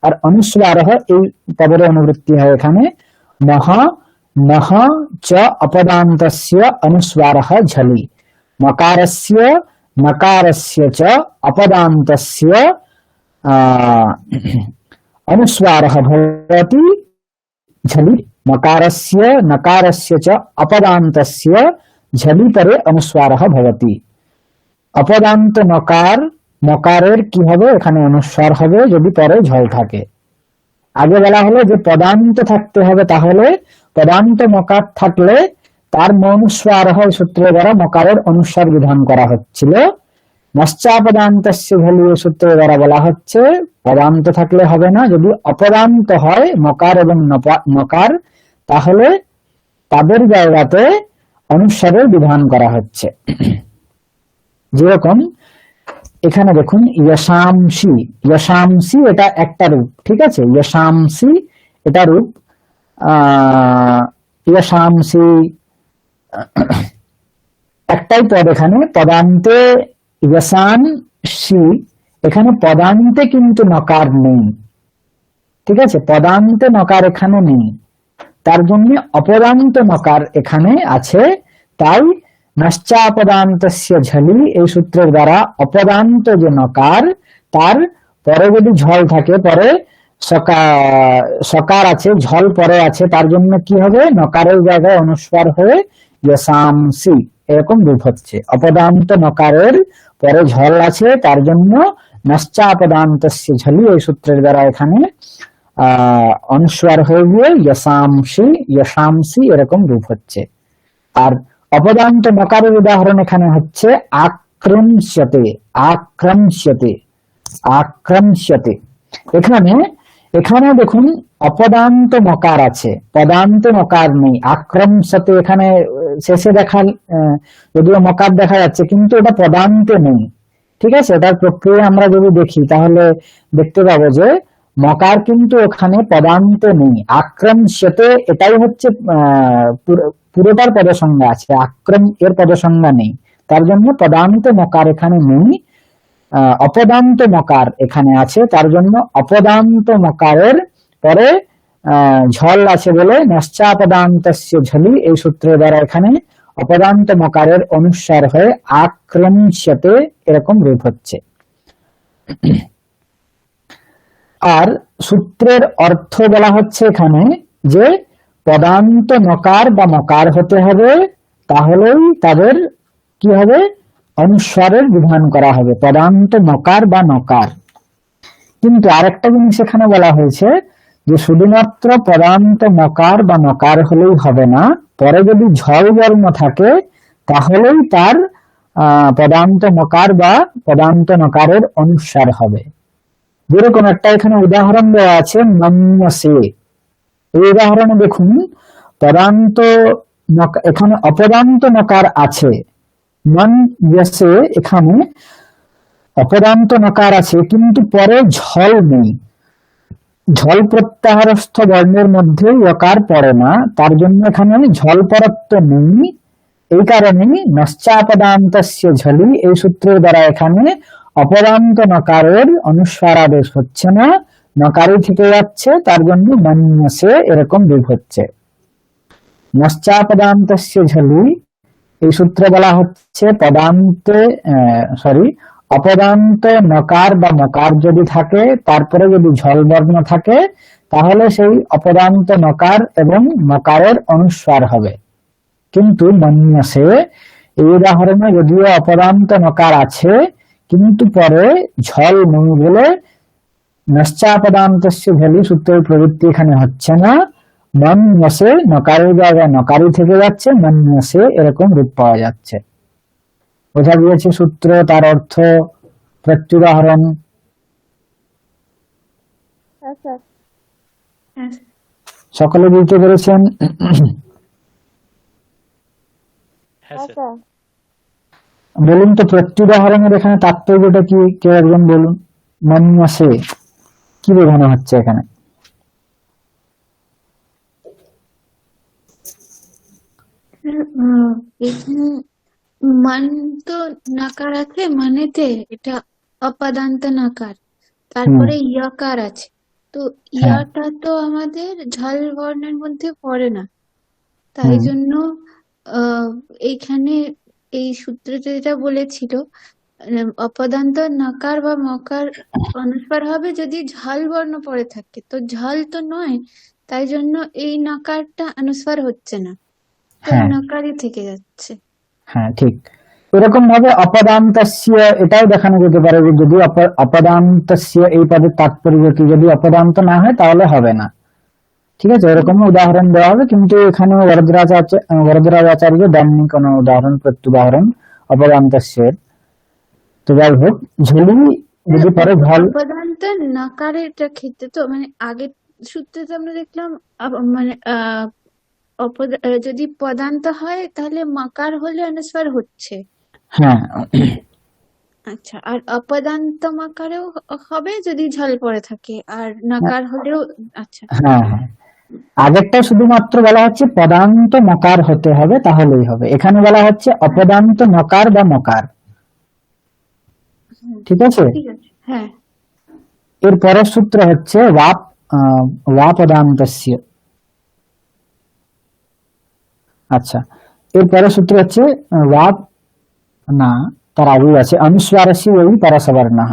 Speaker 1: আর অনুস্বারঃ এই পদের অনুবৃত্তি হয় এখানে নহ চ অপদান্তস্য অনুস্বারঃ ঝলি, নকারস্য চ অপদান্তস্য অনুস্বারः ভवति झलि, नकारस्य च अपदान्तस्य झलि परे अनुस्वारः भवति। अपदाন্ত নকারের কি হবে, এখানে অনুস্বার হবে যদি পরে ঝল থাকে। আগে বলা হলো যে পদান্ত থাকতে হবে, তাহলে পদান্ত মকার থাকলে তার মৌনুস্বারঃ সূত্রের দ্বারা মকারের অনুস্বার বিধান করা হচ্ছিল। নশ্চাপদান্তস্য ঝলি সূত্রের দ্বারা বলা হচ্ছে পদান্ত থাকলে হবে না, যদি অপদান্ত হয় মকার এবং নকার তাহলে তাদের জায়গাতে অনুস্বারের বিধান করা হচ্ছে। যেরকম এখানে দেখুন যশামসি এটা একটা রূপ, ঠিক আছে, যশামসি এটা রূপ। যশামসি একটাই পদ, এখানে পদান্তে যশান সি, এখানে পদান্তে কিন্তু নকার নেই, ঠিক আছে, পদান্তে নকার এখানে নেই, তার জন্য অপদান্ত নকার এখানে আছে। তাই নশ্চাপদান্তস্য ঝলি এই সূত্রের দ্বারা অপদান্ত যে নকার তার পরে যদি ঝল থাকে, পরে সকার আছে, ঝল পরে আছে, তার জন্য কি হবে, নকারের জায়গায় অনুস্বার হয়ে যশামসি এরকম রূপ হচ্ছে। অপদান্ত নকারের পরে ঝল আছে, তার জন্য নশ্চাপদান্তস্য ঝলি এই সূত্রের দ্বারা এখানে অনুস্বার হয়ে গিয়ে যশামসি এরকম রূপ হচ্ছে। আর অপদান্ত নকারের উদাহরণ এখানে হচ্ছে আক্রমস্যতে। এখানে দেখুন অপদান্ত নকার আছে, পদান্ত নকার নেই। আক্রমস্যতে এখানে শেষে যদিও মকার দেখা যাচ্ছে কিন্তু এটা পদান্তে নেই, ঠিক আছে। এটার প্রক্রিয়া আমরা যদি দেখি তাহলে দেখতে পাবো যে মকার কিন্তু ওখানে পদান্তে নেই। আক্রমস্যতে এটাই হচ্ছে পুরোটার পদসংজ্ঞা আছে, আক্রম এর পদসংজ্ঞা নেই, তার জন্য পদান্ত মকার এখানে নেই। অপদান্ত মকার এখানে আছে, তার জন্য অপদান্ত মকারের পরে ঝল আছে বলে নশ্চাপদান্তস্য ঝলি এই সূত্রের দ্বারা এখানে অপদান্ত মকারের অনুস্বার হয়ে আক্রমস্যতে এরকম রূপ হচ্ছে। আর সূত্রের অর্থ বলা হচ্ছে এখানে যে পদান্ত নকার বা মকার হতে হবে, তাহলেই তাদের কি হবে, অনুস্বারের বিধান করা হবে, পদান্ত মকার বা নকার। কিন্তু আরেকটা জিনিস এখানে বলা হয়েছে যে শুধুমাত্র পদান্ত মকার বা নকার হলেই হবে না, পরে যদি ঝল বর্ণ থাকে তাহলেই তার পদান্ত মকার বা পদান্ত নকারের অনুস্বার হবে। যেরকম একটা এখানে উদাহরণ দেওয়া আছে নম্যসে, এই উদাহরণে দেখুন পদান্ত এখানে অপদান্ত নকার আছে, নম্যসে এখানে অপদান্ত নকার আছে কিন্তু পরে ঝল নেই, ঝল প্রত্যাহারস্থ বর্ণের মধ্যে যকার পড়ে না, তার জন্য এখানে ঝল পরত্ব নেই। এই কারণে নশ্চাপদান্তস্য ঝলি এই সূত্রের দ্বারা এখানে অপদান্ত নকারের অনুস্বার আদেশ হচ্ছে না, নকারই থেকে যাচ্ছে, তার জন্য মন্যসে এরকম রূপ হচ্ছে। নশ্চাপদান্তস্য ঝলি, এই সূত্রে বলা হচ্ছে পদান্তে অপদান্ত নকার বা মকার যদি থাকে, তারপরে যদি ঝল বর্ণ থাকে, তাহলে সেই অপদান্ত নকার এবং মকারের অনুস্বার হবে। কিন্তু মন্যসে এই উদাহরণে যদিও অপদান্ত নকার আছে, কিন্তু পরে ঝল নেই বলে নশ্চাপদান্তস্য ঝলি সূত্রের প্রবৃত্তি এখানে হচ্ছে না। মন্যসে নকারের জায়গায় নকারই থেকে যাচ্ছে, মন্যসে এরকম রূপ পাওয়া যাচ্ছে। বোঝা গিয়েছে সূত্র, তার অর্থ, প্রত্যুদাহরণ।
Speaker 3: হ্যাঁ স্যার।
Speaker 4: হ্যাঁ
Speaker 1: সকলে বুঝতে পেরেছেন?
Speaker 3: হ্যাঁ স্যার।
Speaker 1: বলুন তো প্রত্যুদাহরণের এখানে তাৎপর্যটা কি, কেউ একজন বলুন। মন্যসে কি বোঝানো হচ্ছে এখানে?
Speaker 4: এখানে মান তো নাকার আছে মানেতে, এটা অপদান্ত নাকার, তারপরে ইয়কার আছে, তো
Speaker 1: হ্যাঁ।
Speaker 4: ইয়াটা তো আমাদের ঝল বর্ণের মধ্যে পড়ে না, তাই
Speaker 1: হুম।
Speaker 4: জন্য এইখানে এই সূত্রটা যেটা বলেছিল অপদান্ত নকার বা মকার অনুস্বার হবে যদি ঝল বর্ণ পড়ে থাকে, তো ঝল তো নয়, তাই জন্য এই নকারটা অনুস্বার হচ্ছে না, তো
Speaker 1: হ্যাঁ
Speaker 4: নকারই থেকে যাচ্ছে।
Speaker 1: হ্যাঁ, ঠিক। এরকম ভাবে অপদান্তস্য এটাও দেখানো যেতে পারে যে যদি অপদান্তস্য এই পদের তাৎপর্য কি, যদি অপদান্ত না হয় তাহলে হবে না। ঠিক আছে, এরকম উদাহরণ দেওয়া হবে, কিন্তু এখানে বরদরাজ আচার্য দেননি কোনো উদাহরণ, প্রত্যুদাহরণ অপদান্তস্যের। তো যাই হোক, ঝুলি যদি পরে ঝল,
Speaker 4: অপদান্ত নকারের ক্ষেত্রে তো মানে আগের সূত্রে তো আমরা দেখলাম মানে যদি পদান্ত হয় তাহলে মকার হলে অনুস্বার হচ্ছে।
Speaker 1: হ্যাঁ
Speaker 4: আচ্ছা, আর অপদান্ত মকারেও হবে যদি ঝল পড়ে থাকে, আর নকার হলেও। আচ্ছা,
Speaker 1: হ্যাঁ হ্যাঁ, আগেরটা শুধুমাত্র বলা হচ্ছে পদান্ত মকার হতে হবে, তাহলেই হবে। এখানে বলা হচ্ছে অপদান্ত নকার বা মকার। ঠিক আছে,
Speaker 4: ঠিক আছে। হ্যাঁ,
Speaker 1: এর পরের সূত্র হচ্ছে ওয়া পদান্তস্য। আচ্ছা, এর পরের সূত্র হচ্ছে ওয়া, না তার আগেই আছে, অনুস্বারস্য ওই পরসবর্ণঃ।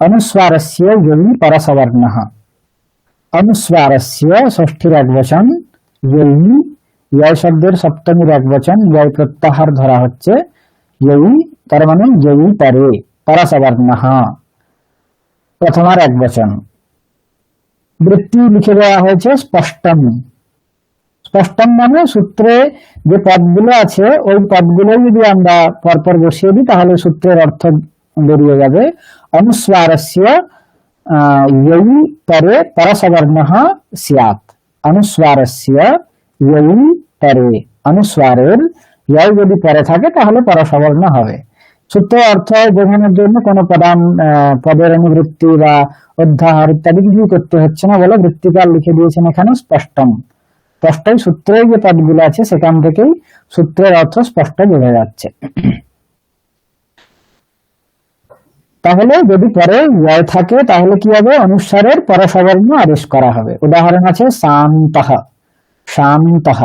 Speaker 1: অনুস্বারস্য ওই পরসবর্ণঃ। অনুস্বারস্য ষষ্ঠীর একবচন, ইয় শব্দের সপ্তমীর একবচন, ইয় প্রত্যাহার ধরা হচ্ছে, ইয় তার মানে ইয় পরে, পরসবর্ণঃ প্রথমার একবচন। বৃত্তি লিখে দেওয়া হয়েছে স্পষ্টম। স্পষ্টম মানে সূত্রে যে পদগুলো আছে ওই পদগুলো যদি আমরা পরপর বসিয়ে দিই তাহলে সূত্রের অর্থ বেরিয়ে যাবে। অনুস্বারস্য ইয় পরে পরসবর্ণঃ স্যাৎ। অনুস্বারস্য ইয় পরে, অনুস্বারের ইয় যদি পরে থাকে তাহলে পরসবর্ণ হবে। সূত্রের অর্থ বোঝানোর জন্য কোনো পদের অনুবৃত্তি বা অধ্যাহার ইত্যাদি কিছু করতে হচ্ছে না বলে বৃত্তিকার লিখে দিয়েছেন এখানে স্পষ্টম। স্পষ্টই সূত্রে যে পদগুলো আছে সেখান থেকেই সূত্রের অর্থ স্পষ্ট বোঝা যাচ্ছে। তাহলে যদি পরে ইয় থাকে তাহলে কি হবে, অনুস্বারের পরসবর্ণ আদেশ করা হবে। উদাহরণ আছে শান্তঃ, শান্তঃ,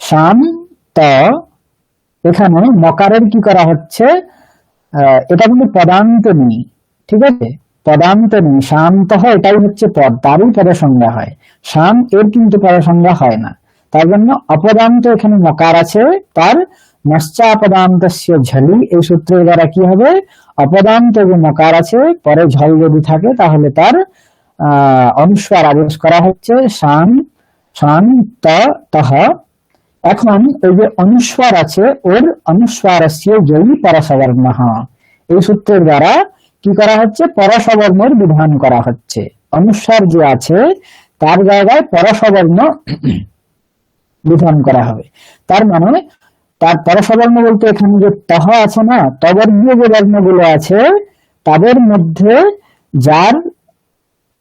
Speaker 1: শান্ত। এখানে মকারের কি করা হচ্ছে, এটা কিন্তু পদান্ত নেই। ঠিক আছে, পদান্ত নেই, শান্ত হয় এটাই হচ্ছে পদ, তারই পদের সংজ্ঞা হয়। শাম এর কিন্তু পদের সংজ্ঞা হয় না, তার জন্য অপদান্ত এখানে মকার আছে, তার নশ্চাপদান্তস্য ঝলি এই সূত্রের দ্বারা কি হবে, অপদান্ত যে মকার আছে পরে ঝল যদি থাকে তাহলে তার অনুস্বার আদেশ করা হচ্ছে শান, শান্তঃ। এখন এই যে অনুস্বার আছে ওর অনুস্বারস্য জয়ী পরসবর্ণঃ, এই সূত্রের দ্বারা কি করা হচ্ছে, পরসবর্ণের বিধান করা হচ্ছে। অনুস্বার যে আছে তার জায়গায় পরসবর্ণ বিধান করা হবে। তার মানে তার পরসবর্ণ বলতে এখানে যে তহ আছে না, তবর্গীয় যে বর্ণগুলো আছে তাদের মধ্যে যার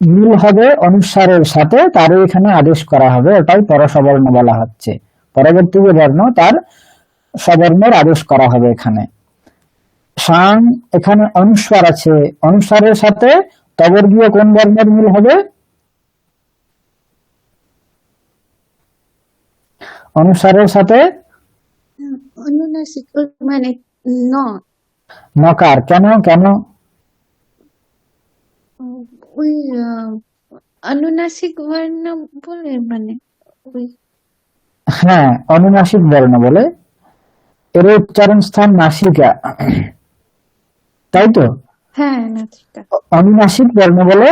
Speaker 1: মিল হবে অনুস্বারের সাথে তারও এখানে আদেশ করা হবে, ওটাই পরসবর্ণ বলা হচ্ছে। পরবর্তী যে বর্ণ তার সবর্ণের আদেশ করা হবে এখানে। শান, এখানে অনুস্বার আছে, অনুস্বারের সাথে তবর্গীয় কোন বর্ণের মিল হবে? অনুসারের সাথে
Speaker 4: অনুনাসিক মানে ন
Speaker 1: নকার। কেন কেন?
Speaker 4: ওই অনুনাসিক বর্ণ বলে মানে ওই
Speaker 1: হ্যাঁ, অনুনাসিক বর্ণ বলে। এর উচ্চারণ স্থান নাসিকা, তাই তো?
Speaker 4: হ্যাঁ নাসিকা।
Speaker 1: অনুনাসিক বর্ণ বলে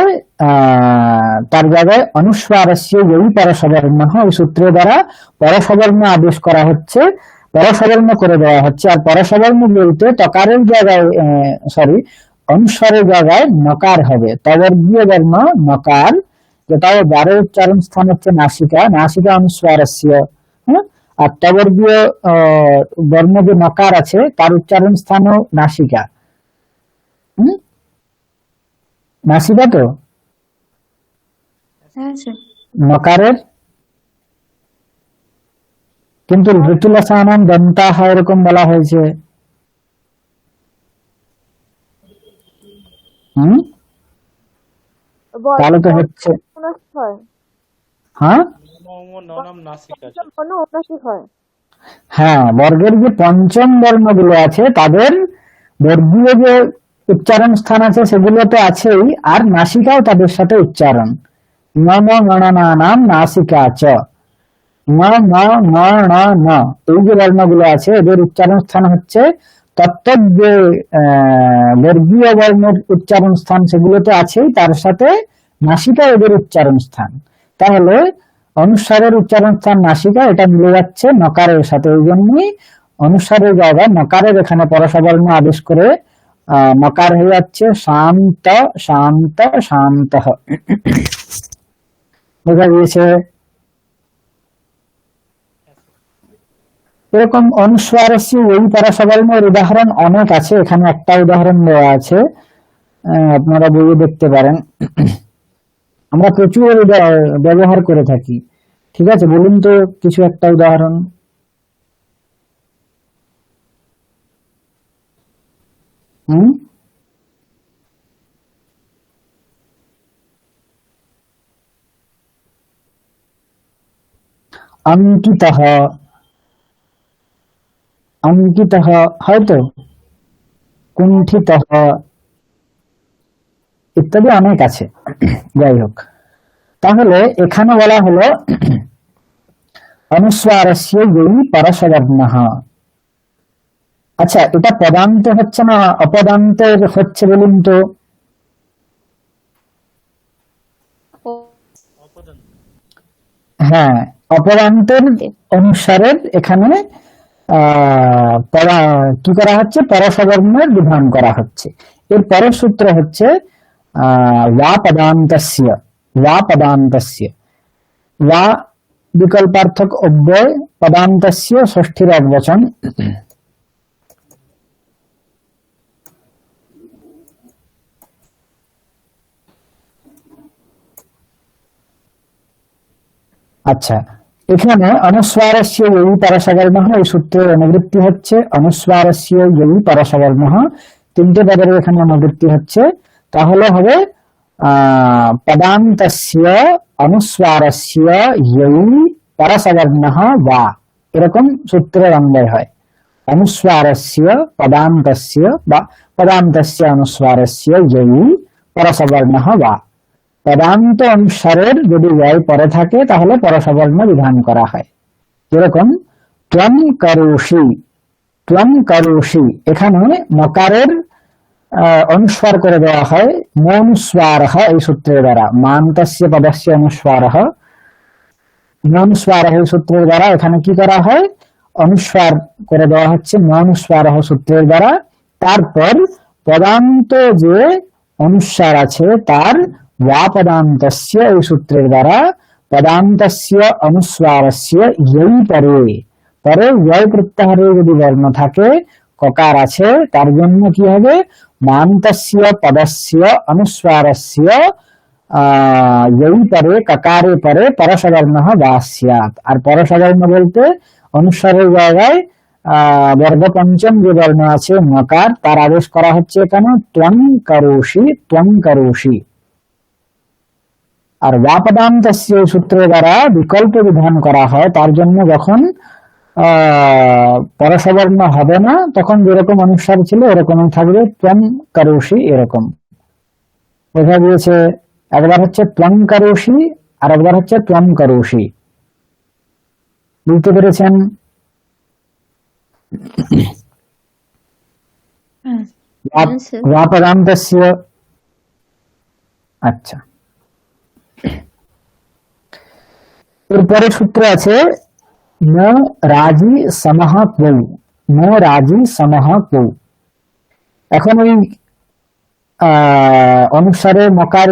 Speaker 1: তার জায়গায় অনুস্বারস্য এই পরসবর্ণ, এই সূত্রের দ্বারা পরসবর্ণ আদেশ করা হচ্ছে, পরসবর্ণ করে দেওয়া হচ্ছে। আর পরসবর্ণ বলতে তকারের জায়গায় অনুস্বরের জায়গায় নকার হবে। তবর্গীয় বর্ণ নকার, যেটাও বারের উচ্চারণ স্থান হচ্ছে নাসিকা, নাসিকা অনুস্বারস্য। হ্যাঁ, আর তবর্গীয় বর্ণ যে নকার আছে তার উচ্চারণ স্থানও নাসিকা। নাসিকা তো
Speaker 4: হ্যাঁ স্যার।
Speaker 1: নকারের, কিন্তু ঋতুলসানাম দন্তাহ এরকম বলা হয়েছে। তাহলে তো হচ্ছে
Speaker 3: অনুনাসিক হয়।
Speaker 1: হ্যাঁ
Speaker 3: বর্ণ অনুনাসিক হয়।
Speaker 1: হ্যাঁ, বর্গের যে পঞ্চম বর্ণগুলো আছে তাদের বর্গীয় যে উচ্চারণ স্থান আছে সেগুলো তো আছেই, আর নাসিকাও তাদের সাথে উচ্চারণ। নম গণনানাম নাসিকা চ, ন ন ন ন ন, এই যে বর্ণগুলো আছে এদের উচ্চারণ স্থান হচ্ছে তত্ত্ব যে বর্গীয় বর্ণের উচ্চারণ স্থান সেগুলো তো আছেই, তার সাথে নাসিকা এদের উচ্চারণ স্থান। তাহলে অনুস্বারের উচ্চারণ স্থান নাসিকা, এটা মিলে যাচ্ছে নকারের সাথে। ওই জন্যই অনুস্বারের জায়গায় নকারের এখানে পরসবর্ণ আদেশ করে নকার হয়ে যাচ্ছে শান্ত শান্ত শান্ত। বোঝা গিয়েছে? এরকম অনুস্বারস্য এই পরসবর্ণের উদাহরণ অনেক আছে, এখানে একটা উদাহরণ দেওয়া আছে, আপনারা বইয়ে দেখতে পারেন। আমরা প্রচুর ব্যবহার করে থাকি। ঠিক আছে, বলুন তো কিছু একটা উদাহরণ। অঙ্কিতঃ, অঙ্কিতঃ হয়তো, কুণ্ঠিতঃ ইত্যাদি অনেক আছে। যাই হোক, তাহলে এখানে বলা হলো অনুস্বারস্য এই পরসবর্ণঃ। আচ্ছা, এটা পদান্ত হচ্ছে না অপদান্তের হচ্ছে বলুন তো? হ্যাঁ, অপদান্তের অনুসারের এখানে কি করা হচ্ছে? পরসবর্ণের বিধান করা হচ্ছে। এর পরের সূত্র হচ্ছে ওয়া পদান্তস্য, ওয়া পদান্তস্য, ওয়া বিকল্পার্থক অব্যয়, পদান্তস্য ষষ্ঠীর একবচন। আচ্ছা, এখানে অনুস্বারস্য এই পরসবর্ণঃ, এই সূত্রের অনুবৃত্তি হচ্ছে অনুস্বারস্য এই পরসবর্ণঃ, তিনটে পদের এখানে অনুবৃত্তি হচ্ছে। তাহলে হবে পদান্তস্য অনুস্বারস্য এই পরসবর্ণঃ বা, এরকম সূত্রের অন্বয় হয়। অনুস্বারস্য পদান্তস্য বা পদান্তস্য অনুস্বারস্য এই পরসবর্ণঃ বা। পদান্ত অনুসারের যদি ওয়াই পরে থাকে তাহলে পরসবর্ণ বিধান করা হয়। যেরকম ত্বম করোষি, ত্বম করোষি, এখানে মকারের অনুস্বার করে দেওয়া হয় মনুস্বারঃ এই সূত্রের দ্বারা। মান্তস্য পদস্য অনুস্বারঃ, মনুস্বারঃ এই সূত্রের দ্বারা এখানে কি করা হয়? অনুস্বার করে দেওয়া হচ্ছে মনুস্বারঃ সূত্রের দ্বারা। তারপর পদান্ত যে অনুস্বার আছে তার ওয়া পদান্তস্য এই সূত্রের দ্বারা পদান্তস্য অনুস্বারস্য এই পরে, পরে ওয়াই প্রত্যাহারে যদি বর্ণ থাকে, ককার আছে, তার জন্য কি হবে? মান্তস্য পদস্য অনুস্বারস্য এই পরে ককারে পরে পরসবর্ণঃ বা স্যাৎ। আর পরসবর্ণ বলতে অনুস্বারের জায়গায় বর্গ পঞ্চম যে বর্ণ আছে নকার, তার আদেশ করা হচ্ছে এখানে ত্বং করোষি, ত্বং করোষি। আর ব্যাপদান্তস্য এই সূত্রের দ্বারা বিকল্প বিধান করা হয়, তার জন্য যখন পরসবর্ণ হবে না তখন যেরকম অনুসার ছিল এরকমই থাকবে, ত্বং কারোষি এরকম বোঝা গিয়েছে। একবার হচ্ছে ত্বং কারোষি আর একবার হচ্ছে ত্বং কারোষি, বুঝতে পেরেছেন?
Speaker 4: হ্যাঁ
Speaker 2: হ্যাঁ স্যার।
Speaker 1: ব্যাপদান্তস্য। আচ্ছা, এরপরে সূত্র আছে ন রাজি সমহ কৌ, ন রাজি সমহ কৌ। এখন ওই অনুসারে মকার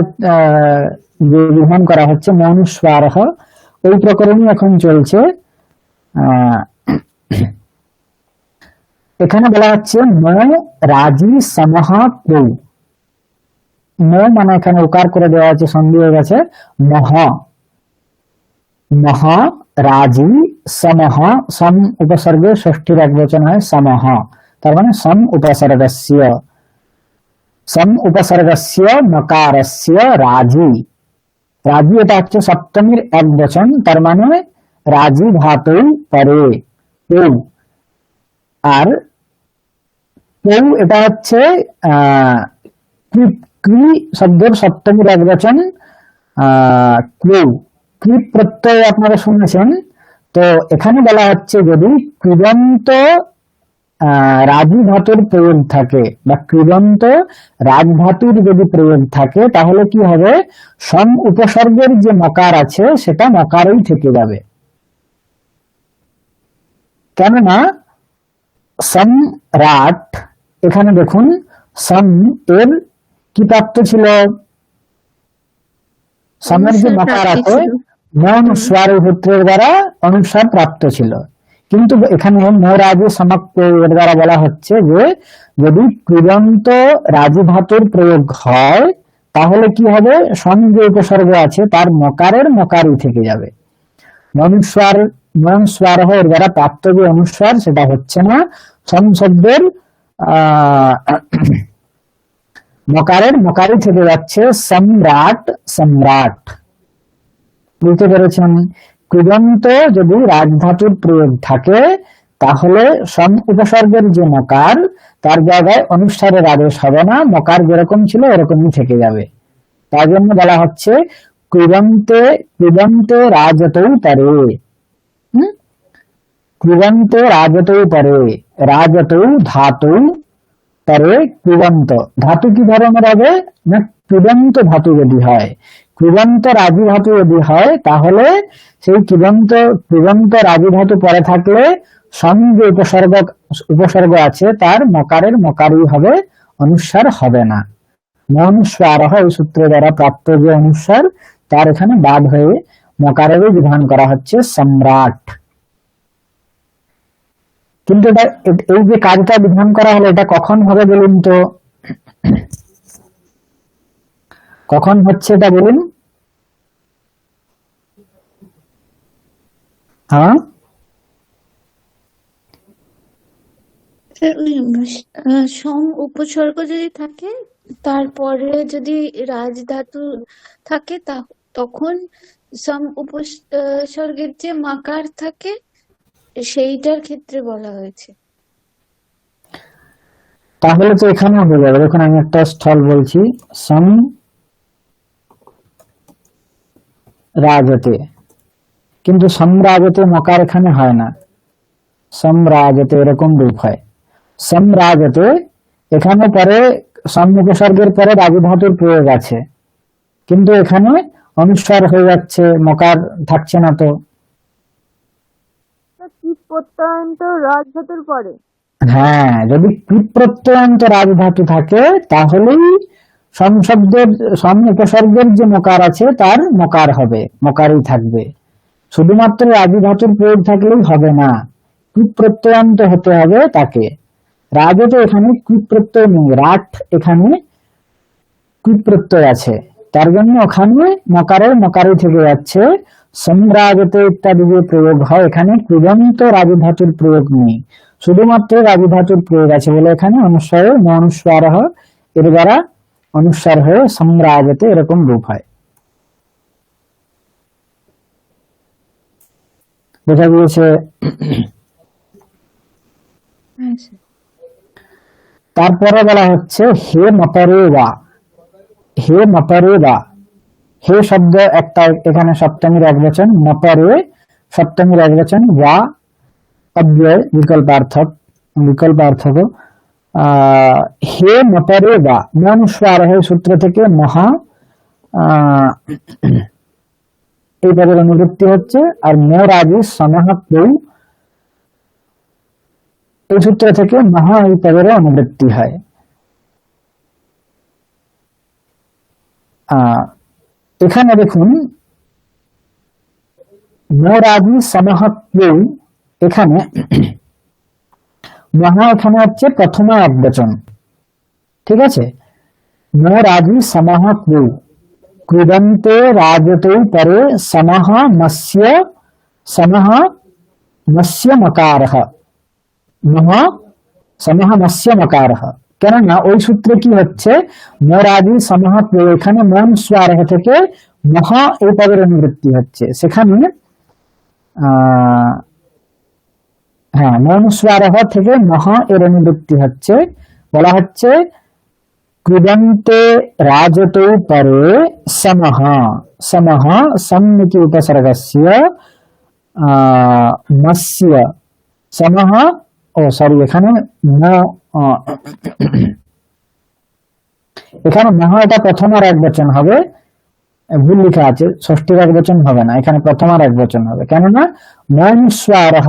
Speaker 1: যে বিধান করা হচ্ছে মনুস্বার, ওই প্রকরণই এখন চলছে। এখানে বলা হচ্ছে ন রাজি সমহ কৌ। ন মানে এখানে উকার করে দেওয়া আছে, সন্ধি হয়ে গেছে, মহ মহ রাজি সমহ, সম উপসর্গে ষষ্ঠীর একবচন হয় সমহ, তার মানে সম উপসর্গস্য, সম উপসর্গস্য মকারস্য রাজি। রাজি এটা হচ্ছে সপ্তমীর একবচন, তার মানে রাজি ধাতু পরে কৌ। আর কৌ এটা হচ্ছে কৃ শব্দের সপ্তমীর একবচন কৌ। কৃপ প্রত্যয় আপনারা শুনেছেন, তো এখানে বলা হচ্ছে যদি কৃদন্ত রাজি ধাতুর প্রয়োগ থাকে বা কৃদন্ত রাজধাতুর যদি প্রয়োগ থাকে তাহলে কি হবে, সম উপসর্গের যে মকার আছে সেটা মকারেই থেকে যাবে। কেননা সম্রাট, এখানে দেখুন সম এর কি প্রাপ্ত ছিল, সমের যে
Speaker 2: অনুসার
Speaker 1: মকার
Speaker 2: প্রাপ্তি
Speaker 1: আছে
Speaker 2: ছিল।
Speaker 1: মনুস্বার সূত্রের দ্বারা অনুসার প্রাপ্ত ছিল, কিন্তু এখানে নরাজি সমাক্ত এর দ্বারা বলা হচ্ছে যে যদি কৃদন্ত রাজি ধাতুর প্রয়োগ হয় তাহলে কি হবে, সম যে উপসর্গ আছে তার মকারের মকারই থেকে যাবে। মনুস্বার এর দ্বারা প্রাপ্ত যে অনুস্বার সেটা হচ্ছে না, সম শব্দের মকারের মকারই থেকে যাচ্ছে, সম্রাট সম্রাট, বুঝতে পেরেছেন? কৃদন্ত যদি রাজধাতুর প্রয়োগ থাকে তাহলে সম উপসর্গের যে মকার তার জায়গায় অনুসারের আদেশ হবে না, মকার যেরকম ছিল এরকমই থেকে যাবে। তার জন্য বলা হচ্ছে কৃদন্তে রাজতৌ পরে, কৃদন্তে রাজতৌ পরে, রাজতৌ ধাতু পরে কৃদন্ত। ধাতু কি ধরনের হবে না, কৃদন্ত ধাতু যদি হয়, কৃদন্ত রাজি ধাতু যদি হয় তাহলে সেই কৃদন্ত রাজি ধাতু পরে থাকলে সম যে উপসর্গ আছে তার মকারের মকারই হবে, অনুস্বার হবে না। মনুস্বার এই সূত্র দ্বারা প্রাপ্ত যে অনুস্বার তার এখানে বাদ হয়ে মকারেরই বিধান করা হচ্ছে সম্রাট। কিন্তু এটা এই যে কাজটা বিধান করা হলো এটা কখন হবে বলুন তো, কখন হচ্ছে এটা বলুন? হ্যাঁ,
Speaker 4: সম উপসর্গ যদি থাকে তারপরে যদি রাজধাতু থাকে তখন সম উপসর্গের যে মাকার থাকে সেইটার ক্ষেত্রে বলা হয়েছে।
Speaker 1: তাহলে তো এখানে হয়ে যাবে। দেখুন আমি একটা স্থল বলছি, সম রাজতে, কিন্তু সম্রাজতে মকার এখানে হয় না, সম্রাজতে এরকম রূপ হয়। সম্রাজতে এখানে পরে সম উপসর্গের পরে রাজু ধাতুর প্রয়োগ আছে, কিন্তু এখানে অনুস্বার হয়ে যাচ্ছে, মকার থাকছে না। তো
Speaker 3: কীট প্রত্যয়ন্ত রাজধাতুর পরে,
Speaker 1: হ্যাঁ, যদি কৃত প্রত্যয়ান্ত রাজধাতু থাকে তাহলেই সম শব্দের সম উপসর্গের যে মকার আছে তার মকার হবে, মকারই থাকবে। শুধুমাত্র রাজু ধাতুর প্রয়োগ থাকলেই হবে না, কৃত প্রত্যয়ান্ত হতে হবে তাকে। রাজে তো এখানে কৃত প্রত্যয় নেই, রাট এখানে কৃত প্রত্যয় আছে, তার জন্য ওখানে মকারের মকারই থেকে যাচ্ছে। সম্রাজতে ইত্যাদি যে প্রয়োগ হয় এখানে কৃদন্ত রাজু ধাতুর প্রয়োগ নেই, শুধুমাত্র রাজু ধাতুর প্রয়োগ আছে বলে এখানে অনুস্বার মনুস্বার এর দ্বারা অনুস্বার হয়ে সম্রাজতে এরকম রূপ হয়। বোঝা গিয়েছে?
Speaker 2: হ্যাঁ স্যার।
Speaker 1: তারপরে বলা হচ্ছে হে মপরে বা, হে মপরে বা, হে শব্দ একটা এখানে সপ্তমীর একবচন, মপরে সপ্তমীর একবচন, বা অব্যয় বিকল্পার্থক বিকল্পার্থক। হে মপরে বা, মনুষ্বার হে সূত্র থেকে মহা এই পদের অনুবৃত্তি হচ্ছে, আর মোর আগে সমহ কেউ এই সূত্র থেকে মহা এই পদের অনুবৃত্তি হয়। এখানে দেখুন মোর আগে সমহ কেউ, এখানে মহা এখানে হচ্ছে প্রথম একবচন, ঠিক আছে। মোর আগে সমহ কেউ, ক্রীডন্তে রাজতে পরে সমহ মস্য মকারঃ, মহা সমহ মস্য মকারঃ। কেননা ওই সূত্রে কি হচ্ছে, মোর আগে সমহ কেউ, এখানে মন স্বারহ থেকে মহা এই পদের অনুবৃত্তি হচ্ছে, সেখানে হ্যাঁ মন স্বারহ থেকে মহা এর অনুবৃত্তি হচ্ছে। বলা হচ্ছে ক্রীডন্তে রাজতে পরে সমহ, সমহ সম্মিতি উপসর্গস্য মস্য সমহ, ও সরি এখানে এখানে মহা এটা প্রথম আর একবচন হবে, ভুল লেখা আছে, ষষ্ঠীর একবচন হবে না, এখানে প্রথম আর একবচন হবে। কেননা মনস্বারহ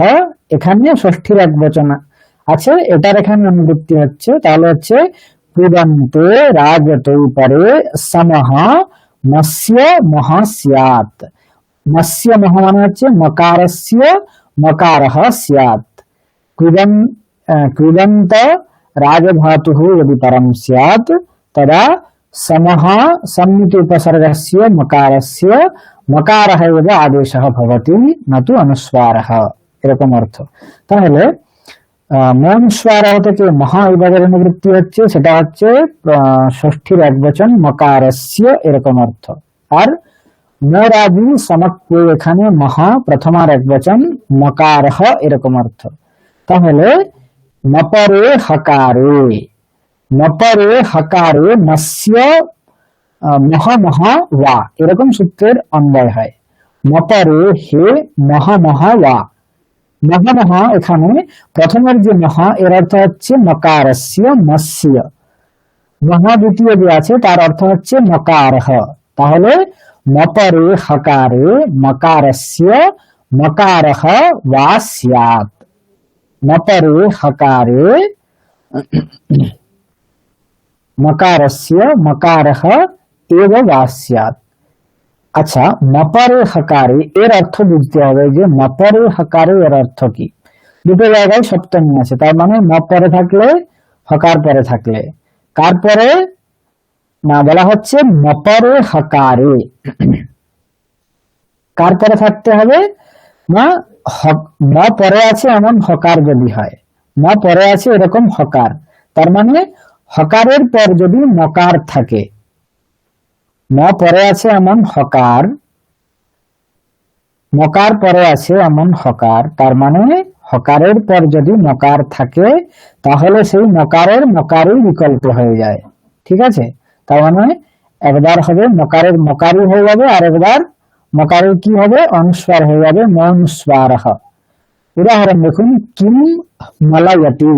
Speaker 1: এখানে ষষ্ঠীর একবচন আছে, এটার এখানে অনুবৃত্তি হচ্ছে। তাহলে হচ্ছে ক্রীডন্তে রাজতে পরে সমহ মস্য মহা স্যাৎ। মস্য মহা মানে হচ্ছে মকারস্য মকারঃ স্যাৎ। क्रीडन्त राजधातुः यदि परं स्यात् तदा समः सम्मिति उपसर्गस्य मकारस्य मकारः एव आदेशः भवति, न तु अनुस्वारः, এরকম অর্থ। তাহলে মনুস্বারহ থেকে মহা বিভাগের অনুবৃত্তি হচ্ছে, সেটা হচ্ছে ষষ্ঠীর একবচন মকারস্য, এরকম অর্থ। আর মোরাদি সমক্য, এখানে মহা প্রথমার একবচন মকারহ, এরকম অর্থ। তাহলে মপরে হকারে, মপরে হকারে মস্য মহা মহা ওয়া, এরকম সূত্রের অন্বয় হয়। মপরে হে মহা মহা ওয়া, মহা মহা এখানে প্রথমের যে মহা এর অর্থ হচ্ছে মকারস্য মস্য, মহা দ্বিতীয় যে আছে তার অর্থ হচ্ছে মকারহ। তাহলে মপরে হকারে মকারস্য মকারহ ওয়া স্যাৎ, মপরে হকারে মকারস্য মকারহ এব ওয়া স্যাৎ। আচ্ছা, মপরে হকারে এর অর্থ বুঝতে হবে যে মপরে হকারে এর অর্থ কি। দুটো জায়গায় সপ্তমী আছে, তার মানে ম পরে থাকলে হকার পরে থাকলে, কার পরে না বলা হচ্ছে মপরে হকারে, কার পরে থাকতে হবে না, ম পরে আছে এমন হকার যদি হয়, ম পরে আছে এরকম হকার, তার মানে হকারের পর যদি মকার থাকে, ম পরে আছে এমন হকার, মকার পরে আছে এমন হকার, তার মানে হকারের পর যদি মকার থাকে তাহলে সেই মকারের মকারই বিকল্প হয়ে যায়, ঠিক আছে। তার মানে একবার হবে মকারের মকারই হয়ে যাবে, আর একবার মকারের কি হবে, অনুস্বার হয়ে যাবে, মনুস্বারহ। উদাহরণ দেখুন, কিম মালায়তি,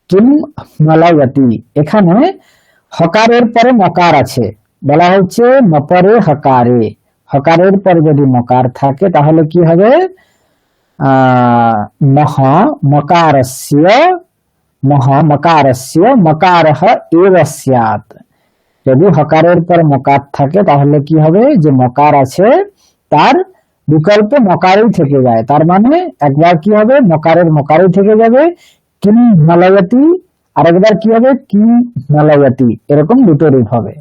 Speaker 1: কিম মালায়তি, এখানে হকারের পরে মকার আছে, বলা হচ্ছে মপরে হকারে, হকারের পর যদি মকার থাকে তাহলে কি হবে, মহা মকারস্য মহা মকারস্য মকারহ এব স্যাৎ। যদি হকারের পর মকার থাকে তাহলে কি হবে, যে মকার আছে তার বিকল্প মকারই থেকে যায়, তার মানে একবার কি হবে মকারের মকারই থেকে যাবে কিম মালায়তি, আর একবার কি হবে কিম মালায়তি, এরকম দুটো রূপ হবে,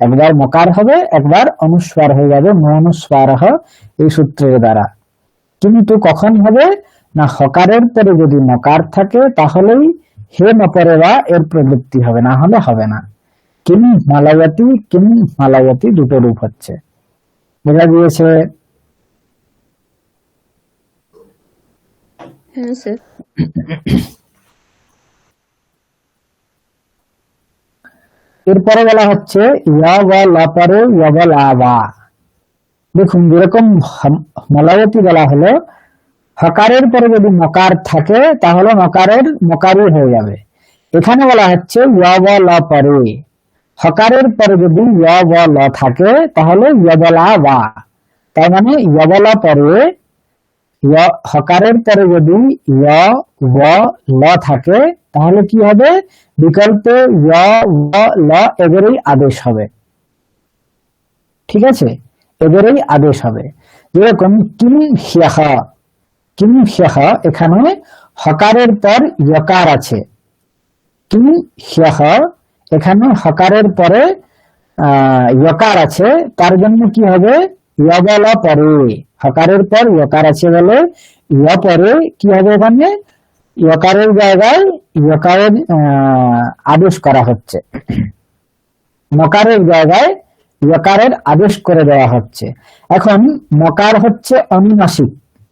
Speaker 1: একবার মকার হবে একবার অনুস্বার হয়ে যাবে, মনুস্বারহ এই সূত্রের দ্বারা। কিন্তু কখন হবে না, হকারের পরে যদি মকার থাকে তাহলেই হে মপরে বা এর প্রবৃত্তি হবে, না হলে হবে না। কিম মালায়তি দুটো রূপ হচ্ছে, বোঝা গিয়েছে।
Speaker 2: হ্যাঁ স্যার।
Speaker 1: এরপরে বলা হচ্ছে ইয়া ওয়া লা পরে ইয়া ওয়া লা ওয়া। দেখুন যেরকম মলায়তি বলা হলো, হকারের পরে যদি মকার থাকে তাহলে মকারই হয়ে যাবে। এখানে বলা হচ্ছে ইয়া ওয়া লা পরে, হকারের পরে যদি ইয়া ওয়া লা থাকে তাহলে ইয়া ওয়া লা ওয়া। তার মানে ইয়া ওয়া লা পরে হকারের পরে যদি ইয়া ওয়া লা থাকে তাহলে কি হবে, বিকল্পে ইয়া ওয়া লা এদেরই আদেশ হবে। ঠিক আছে, এদেরই আদেশ হবে। যেরকম কিম হিয়াহা, কিম হিয়াহা, এখানে হকারের পর ইয়কার আছে। কিম হিয়াহা, এখানে হকারের পরে ইয়কার আছে, তার জন্য কি হবে, ইয়া ওয়া লা পরে, হকারের পর ইয়কার আছে বলে ইয়া পরে কি হবে, এখানে ইয়কারের জায়গায় ইয়কারের আদেশ করা হচ্ছে, মকারের জায়গায় ইয়কারের আদেশ করে দেওয়া হচ্ছে। এখন মকার হচ্ছে অনুনাসিক,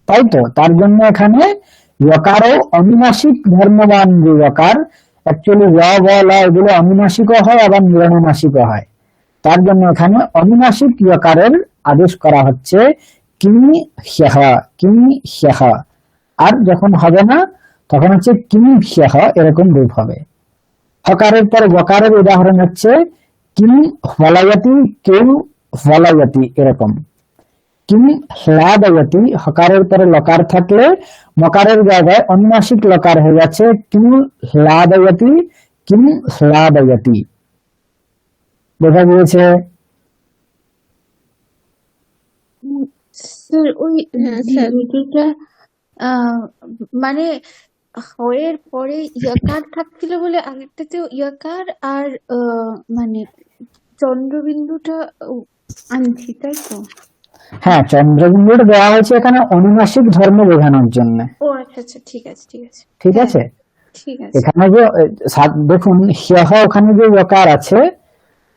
Speaker 1: তাই তো, তার জন্য এখানে ইয়কারও অনুনাসিক ধর্মবান যে ইয়কার, অ্যাকচুয়ালি ইয়া ওয়া লা এগুলো অনুনাসিকও হয় আবার নিরনুনাসিকও হয়। তার জন্য এখানে অনুনাসিক ইয়কারের আদেশ করা হচ্ছে কিমি হিয়াহা, কিমি হিয়াহা। আর যখন হবে না তখন হচ্ছে কিমি হিয়াহা, এরকম রূপ হবে। হকারের পর ওয়াকারের উদাহরণ হচ্ছে কিম ওয়ালায়াতি, কেউ ওয়ালায়াতি, এরকম। কিম হ্লাদায়াতি, হকারের পরে লকার থাকলে মকারের জায়গায় অনুনাসিক লকার হয়ে যাচ্ছে কিম হ্লাদায়াতি, কিম হ্লাদায়াতি। বোঝা গিয়েছে?
Speaker 4: স্যার ওই
Speaker 2: হ্যাঁ স্যার।
Speaker 4: যেটা মানে হয়ের পরে ইয়াকার থাকছিল বলে আগেরটাতেও ইয়াকার আর মানে চন্দ্রবিন্দুটা আনছি, তাই তো?
Speaker 1: হ্যাঁ, চন্দ্রবিন্দুটা দেওয়া হয়েছে এখানে অনুনাসিক ধর্ম বোঝানোর জন্য।
Speaker 4: ও আচ্ছা আচ্ছা, ঠিক আছে ঠিক আছে।
Speaker 1: ঠিক
Speaker 4: হ্যাঁ
Speaker 1: আছে,
Speaker 4: ঠিক আছে।
Speaker 1: এখানে যে দেখুন হিয়াহ, ওখানে যে ওয়াকার আছে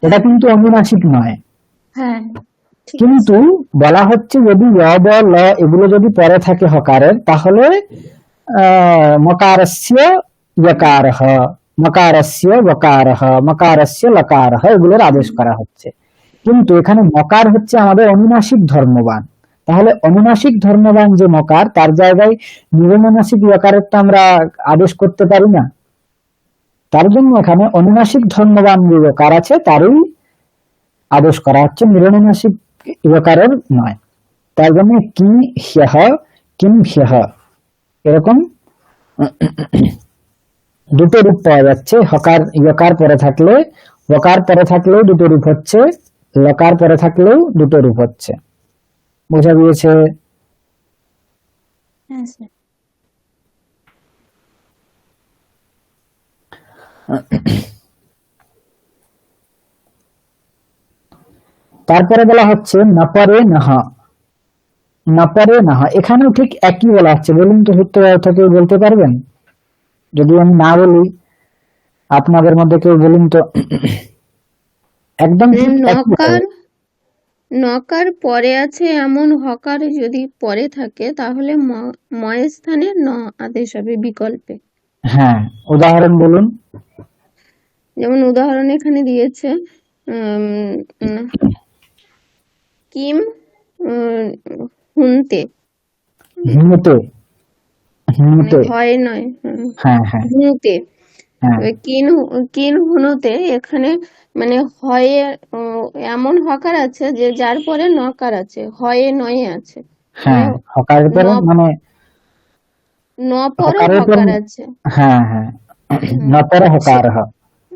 Speaker 1: এটা কিন্তু অনুনাসিক নয়,
Speaker 4: হ্যাঁ ঠিক আছে।
Speaker 1: কিন্তু বলা হচ্ছে যদি ইয়া বা ল এগুলো যদি পরে থাকে হকারের তাহলে মকারস্য ইয়কারহ, মকারস্য ওয়াকারহ, মকারস্য লকারহ, এগুলোর আদেশ করা হচ্ছে। কিন্তু এখানে মকার হচ্ছে আমাদের অনুনাসিক ধর্মবান, তাহলে অনুনাসিক ধর্মবান যে মকার তার জায়গায় নিরনুনাসিক ইয়কারের তো আমরা আদেশ করতে পারি না। তার জন্য এখানে অনুনাসিক ধর্মবান যে ইয়কার আছে তারই আদেশ করা হচ্ছে, নিরনুনাসিক ইয়কারের নয়। তার জন্য কিম হিয়াহ, কিম হিয়াহ, এরকম দুটো রূপ পাওয়া যাচ্ছে। হকার ইয়কার পরে থাকলে, ওকার পরে থাকলেও দুটো রূপ হচ্ছে, লকার পরে থাকলেও দুটো রূপ হচ্ছে। বোঝা গিয়েছে?
Speaker 4: হ্যাঁ স্যার।
Speaker 1: তারপরে বলা হচ্ছে নপরে নাহা, নপরে নাহা, এখানেও ঠিক একই বলা হচ্ছে। বলুন তো সত্য কথা কেউ বলতে পারবেন? যদি আমি না বলি আপনাদের মধ্যে কেউ বলুন তো। একদম ঠিক একই
Speaker 2: নকার,
Speaker 1: হবে।
Speaker 2: নকার পরে আছে এমন হকার যদি পরে থাকে তাহলে ময়ের স্থানে ন আদেশ হবে বিকল্পে।
Speaker 1: হ্যাঁ, উদাহরণ বলুন।
Speaker 2: যেমন উদাহরণ এখানে দিয়েছে উম, উম, কিম হুনতে,
Speaker 1: হিমুতে, হিমুতে,
Speaker 2: হয় নয়,
Speaker 1: হ্যাঁ হ্যাঁ
Speaker 2: হুনুতে।
Speaker 1: হ্যাঁ
Speaker 2: কিন হুনুতে এখানে মানে হয়ে এমন হকার আছে যে যার পরে নকার আছে, হয়ে নয়ে আছে,
Speaker 1: হ্যাঁ, হকারের পরে মানে
Speaker 2: ন পরে
Speaker 1: হকারের পরে,
Speaker 2: হকার আছে।
Speaker 1: হ্যাঁ হ্যাঁ, নপরে হকার হ।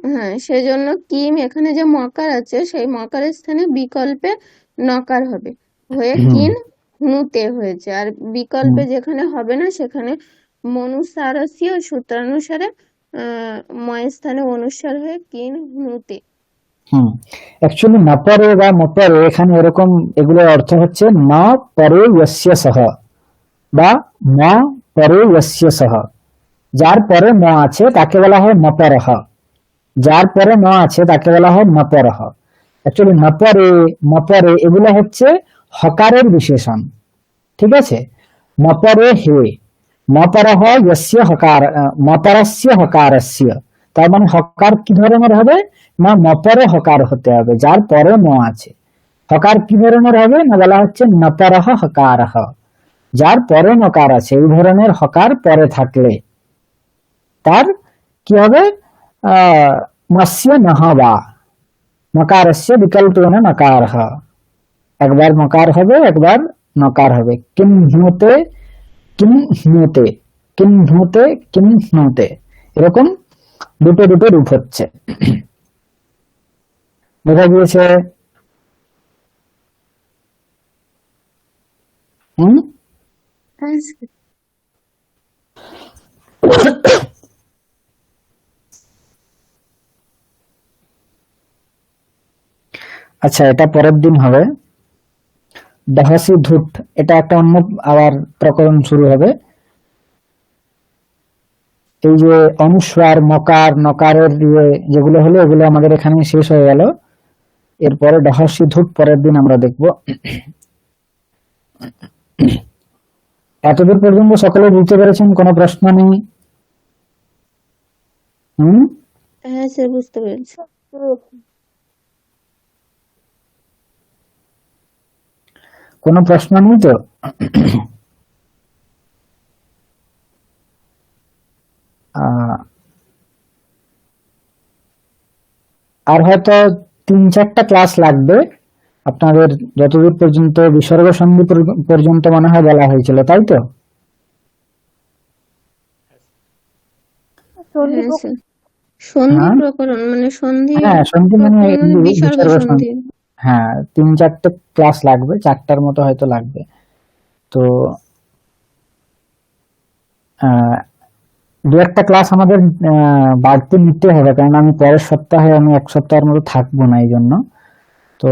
Speaker 2: হ্যাঁ, সেজন্য কিম এখানে যে মকার আছে সেই মকারের স্থানে বিকল্পে নকার হবে, হয়ে কিন হুনুতে হয়েছে। আর বিকল্পে যেখানে হবে না সেখানে মনুসারস্য সূত্রানুসারে ময়ের স্থানে অনুস্বার হয়ে কিন হুনুতে।
Speaker 1: অ্যাকচুয়ালি নপরে বা মপরে এখানে এরকম, এগুলোর অর্থ হচ্ছে ন পরে ইয়স্য সহ বা ম পরে ইয়স্য সহ। যার পরে ম আছে তাকে বলা হয় নপরহ, যার পরে ন আছে তাকে বলা হয় নপরহ। অ্যাকচুয়ালি নপরে, মপরে এগুলো হচ্ছে হকারের বিশেষণ। ঠিক আছে, নপরে হে, মপরহ ইয়স্য হকার মপরস্য হকারস্য, তার মানে হকার কি ধরনের হবে না মপর হকার হতে হবে, যার পরে ম আছে। হকার কি ধরনের হবে না বলা হচ্ছে নপরহ হকারহ, যার পরে নকার আছে। এই ধরনের হকার পরে থাকলে তার কি হবে মস্য নহ বা নকারস্য বিকল্পেন নকারহ, একবার মকার হবে একবার নকার হবে। কিম হুতে কিম হুতে কিম হুতে কিম হুতে, এরকম দুটো দুটো রূপ হচ্ছে। বোঝা গিয়েছে? হুম।
Speaker 4: হ্যাঁ স্যার।
Speaker 1: আচ্ছা, এটা পরের দিন হবে। দহসি ধূট, এটা একটা অন্য আবার প্রকরণ শুরু হবে। এই যে অনুস্বার মকার নকারের যেগুলো হলো এগুলো আমাদের এখানে শেষ হয়ে গেল। এরপরে দহসি ধূট পরের দিন আমরা দেখব। এতদূর পর্যন্ত সকলে বুঝতে পেরেছেন? কোনো প্রশ্ন নেই? হুম।
Speaker 2: হ্যাঁ স্যার, বুঝতে পেরেছি।
Speaker 1: কোনো প্রশ্ন নেই তো? আর হয়তো 3-4টা ক্লাস লাগবে আপনাদের, যতদূর পর্যন্ত বিসর্গ সন্ধি পর্যন্ত মনে হয় বলা হয়েছিল, তাই তো?
Speaker 3: সন্ধি
Speaker 2: হ্যাঁ স্যার, সন্ধি
Speaker 1: হ্যাঁ
Speaker 2: প্রকরণ মানে সন্ধি
Speaker 1: হ্যাঁ, সন্ধি মানে
Speaker 2: প্রকরণ মানে বিসর্গ
Speaker 1: বিসর্গ
Speaker 2: সন্ধি।
Speaker 1: হ্যাঁ, 3-4টে ক্লাস লাগবে, 4টার মতো হয়তো লাগবে। তো আহ 2-একটা ক্লাস আমাদের বাড়তি নিতে হবে, কারণ আমি পরের সপ্তাহে আমি 1 সপ্তাহের মতো থাকবো না, এই জন্য। তো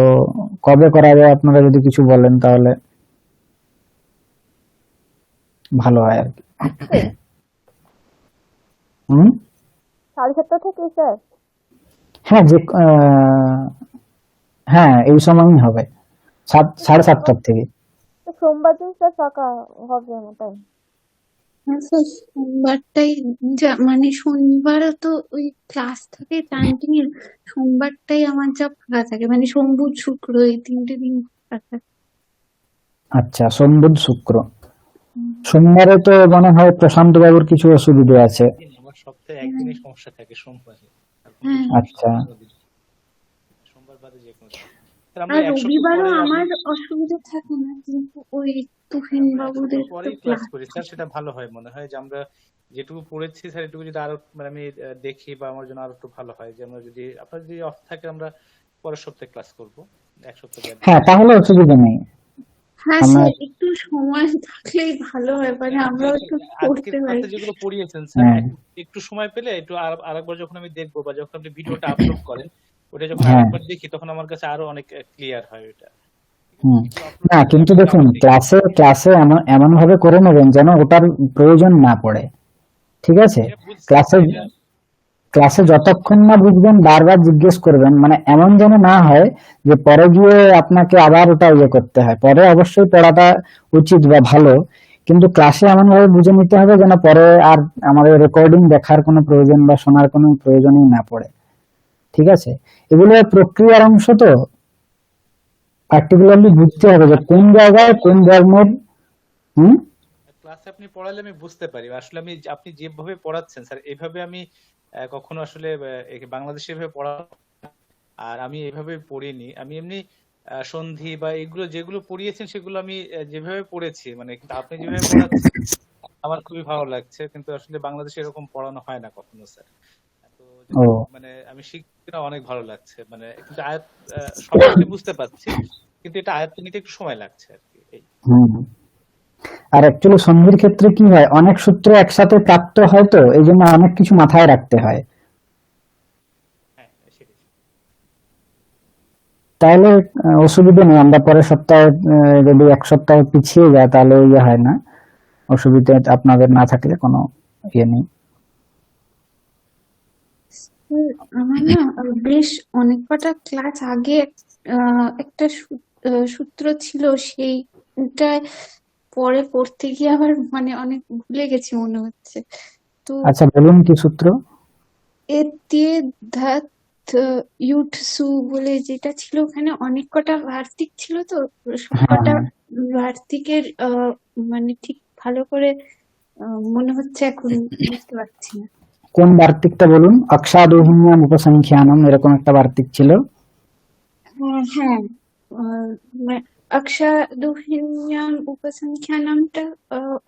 Speaker 1: কবে করা যায় আপনারা যদি কিছু বলেন তাহলে ভালো হয় আর কি। হুম।
Speaker 3: 7:30 থেকে স্যার?
Speaker 1: হ্যাঁ, যে হ্যাঁ এই সময়ই হবে, 7:30টার থেকে।
Speaker 3: তো সোমবার দিন স্যার ফাঁকা হবে আমার টাইম।
Speaker 4: হ্যাঁ স্যার, সোমবারটাই মানে শনিবারও তো ওই ক্লাস থাকে ক্যান্টিনের, সোমবারটাই আমার যা ফাঁকা থাকে, মানে সোম বুধ শুক্র এই 3টে দিন ফাঁকা থাকে।
Speaker 1: আচ্ছা, সোম বুধ শুক্র। সোমবারে তো মনে হয় প্রশান্ত বাবুর কিছু অসুবিধা আছে।
Speaker 5: আমার সপ্তাহে একদিনই সমস্যা থাকে, সোমবারে। আর কোনো
Speaker 4: হ্যাঁ,
Speaker 1: আচ্ছা।
Speaker 5: সোমবার বাদে যে কোনো দিন। স্যার, আমরা
Speaker 4: আর
Speaker 5: 1 সপ্তাহ
Speaker 4: রবিবারও
Speaker 5: পরে
Speaker 4: আমার অসুবিধা থাকে না, কিন্তু ওই তুহিন
Speaker 5: আমরা 1
Speaker 4: বাবুদের
Speaker 5: সপ্তাহ
Speaker 4: তো
Speaker 5: পরেই ক্লাস
Speaker 4: ক্লাস
Speaker 5: করি স্যার, সেটা ভালো হয় মনে হয়। যে আমরা যেটুকু পড়েছি স্যার এটুকু যদি আরো মানে আমি দেখি বা আমার জন্য আরো একটু ভালো হয়, যে আমরা যদি আপনার যদি অফ থাকে আমরা পরের সপ্তাহে ক্লাস করব 1 সপ্তাহ গ্যাপ
Speaker 1: হ্যাঁ,
Speaker 5: দিয়ে।
Speaker 1: তাহলে অসুবিধা নেই।
Speaker 4: হ্যাঁ
Speaker 1: আমরা
Speaker 4: স্যার, একটু সময় থাকলেই ভালো হয়, মানে আমরাও একটু
Speaker 5: আজকে
Speaker 4: পড়তে পারি।
Speaker 5: ক্লাসে যেগুলো পড়িয়েছেন স্যার,
Speaker 1: হ্যাঁ
Speaker 5: একটু সময় পেলে একটু আরেকবার যখন আমি দেখবো বা যখন আপনি ভিডিওটা আপলোড করেন, ওটা যখন
Speaker 1: হ্যাঁ
Speaker 5: আরেকবার দেখি তখন আমার কাছে আরো অনেক ক্লিয়ার হয় ওটা।
Speaker 1: হুম।
Speaker 5: একটু আপলোড
Speaker 1: না,
Speaker 5: করলে
Speaker 1: কিন্তু
Speaker 5: আমি ওটা
Speaker 1: দেখুন,
Speaker 5: আবার দেখি।
Speaker 1: ক্লাসে এমন ভাবে করে নেবেন যেন ওটার প্রয়োজন না পড়ে, ঠিক আছে?
Speaker 5: এটা বুঝছি
Speaker 1: ক্লাসে
Speaker 5: স্যার, এটা
Speaker 1: ক্লাসে যতক্ষণ না বুঝবেন বারবার জিজ্ঞেস করবেন, মানে এমন যেন না হয় যে পরে গিয়ে আপনাকে আবার ওটা করতে হয়। পরে অবশ্যই পড়াটা উচিত বা ভালো, কিন্তু ক্লাসে এমন ভাবে বুঝে নিতে হবে যেন পরে আর আমাদের রেকর্ডিং দেখার কোনো প্রয়োজন বা শোনার কোনো প্রয়োজনই না পড়ে, ঠিক আছে? এগুলো প্রক্রিয়ার অংশ, তো পার্টিকুলারলি বুঝতে হবে যে কোন জায়গায় কোন ধর্মের। হুম।
Speaker 5: ক্লাসে আপনি পড়ালে আমি বুঝতে পারি। আসলে আমি আপনি যেভাবে পড়াচ্ছেন স্যার, এইভাবে আমি কখনো আসলে বাংলাদেশে এভাবে পড়া, আর আমি এভাবে পড়িনি। আমি এমনি সন্ধি বা এগুলো যেগুলো পড়িয়েছেন সেগুলো আমি যেভাবে পড়েছি, মানে কিন্তু আপনি যেভাবে পড়াচ্ছেন আমার খুবই ভালো লাগছে। কিন্তু আসলে বাংলাদেশে এরকম পড়ানো হয় না কখনো স্যার। তো
Speaker 1: ও
Speaker 5: মানে আমি শিখতে না অনেক ভালো লাগছে। মানে কিন্তু আয়াত সবকিছু বুঝতে পারছি, কিন্তু এটা আয়ত্তে নিতে একটু সময় লাগছে আর কি। এই
Speaker 1: হুম। আর অ্যাকচুয়ালি সন্ধির ক্ষেত্রে কি হয়, অনেক সূত্র একসাথে প্রাপ্ত হয়, তো এই জন্য অনেক কিছু মাথায় রাখতে হয়।
Speaker 5: হ্যাঁ, সেটাই।
Speaker 1: তাহলে অসুবিধা নেই, আমরা পরের সপ্তাহে যদি 1 সপ্তাহ পিছিয়ে যায় তাহলে হয় না, অসুবিধা আপনাদের না থাকলে কোনো নেই।
Speaker 4: স্যার, আমার না বেশ অনেক কটা ক্লাস আগে একটা সূত্র ছিল, সেইটা পরে পড়তে গিয়ে আবার মানে অনেক ভুলে গেছি মনে হচ্ছে। তো
Speaker 1: আচ্ছা, বলুন কি সূত্র?
Speaker 4: এতে ধাত ইউটসু বলে যেটা ছিল, ওখানে অনেক কটা বার্তিক ছিল, তো
Speaker 1: হ্যাঁ
Speaker 4: সবকটা
Speaker 1: হ্যাঁ,
Speaker 4: বার্তিকের মানে ঠিক ভালো করে মনে হচ্ছে এখন বুঝতে পারছি না।
Speaker 1: কোন বার্তিকটা বলুন? অক্ষাদোহিন্যাম উপসংখ্যানম, এরকম একটা বার্তিক ছিল।
Speaker 4: হ্যাঁ, অক্ষাদোহিন্যাম উপসংখ্যানমটা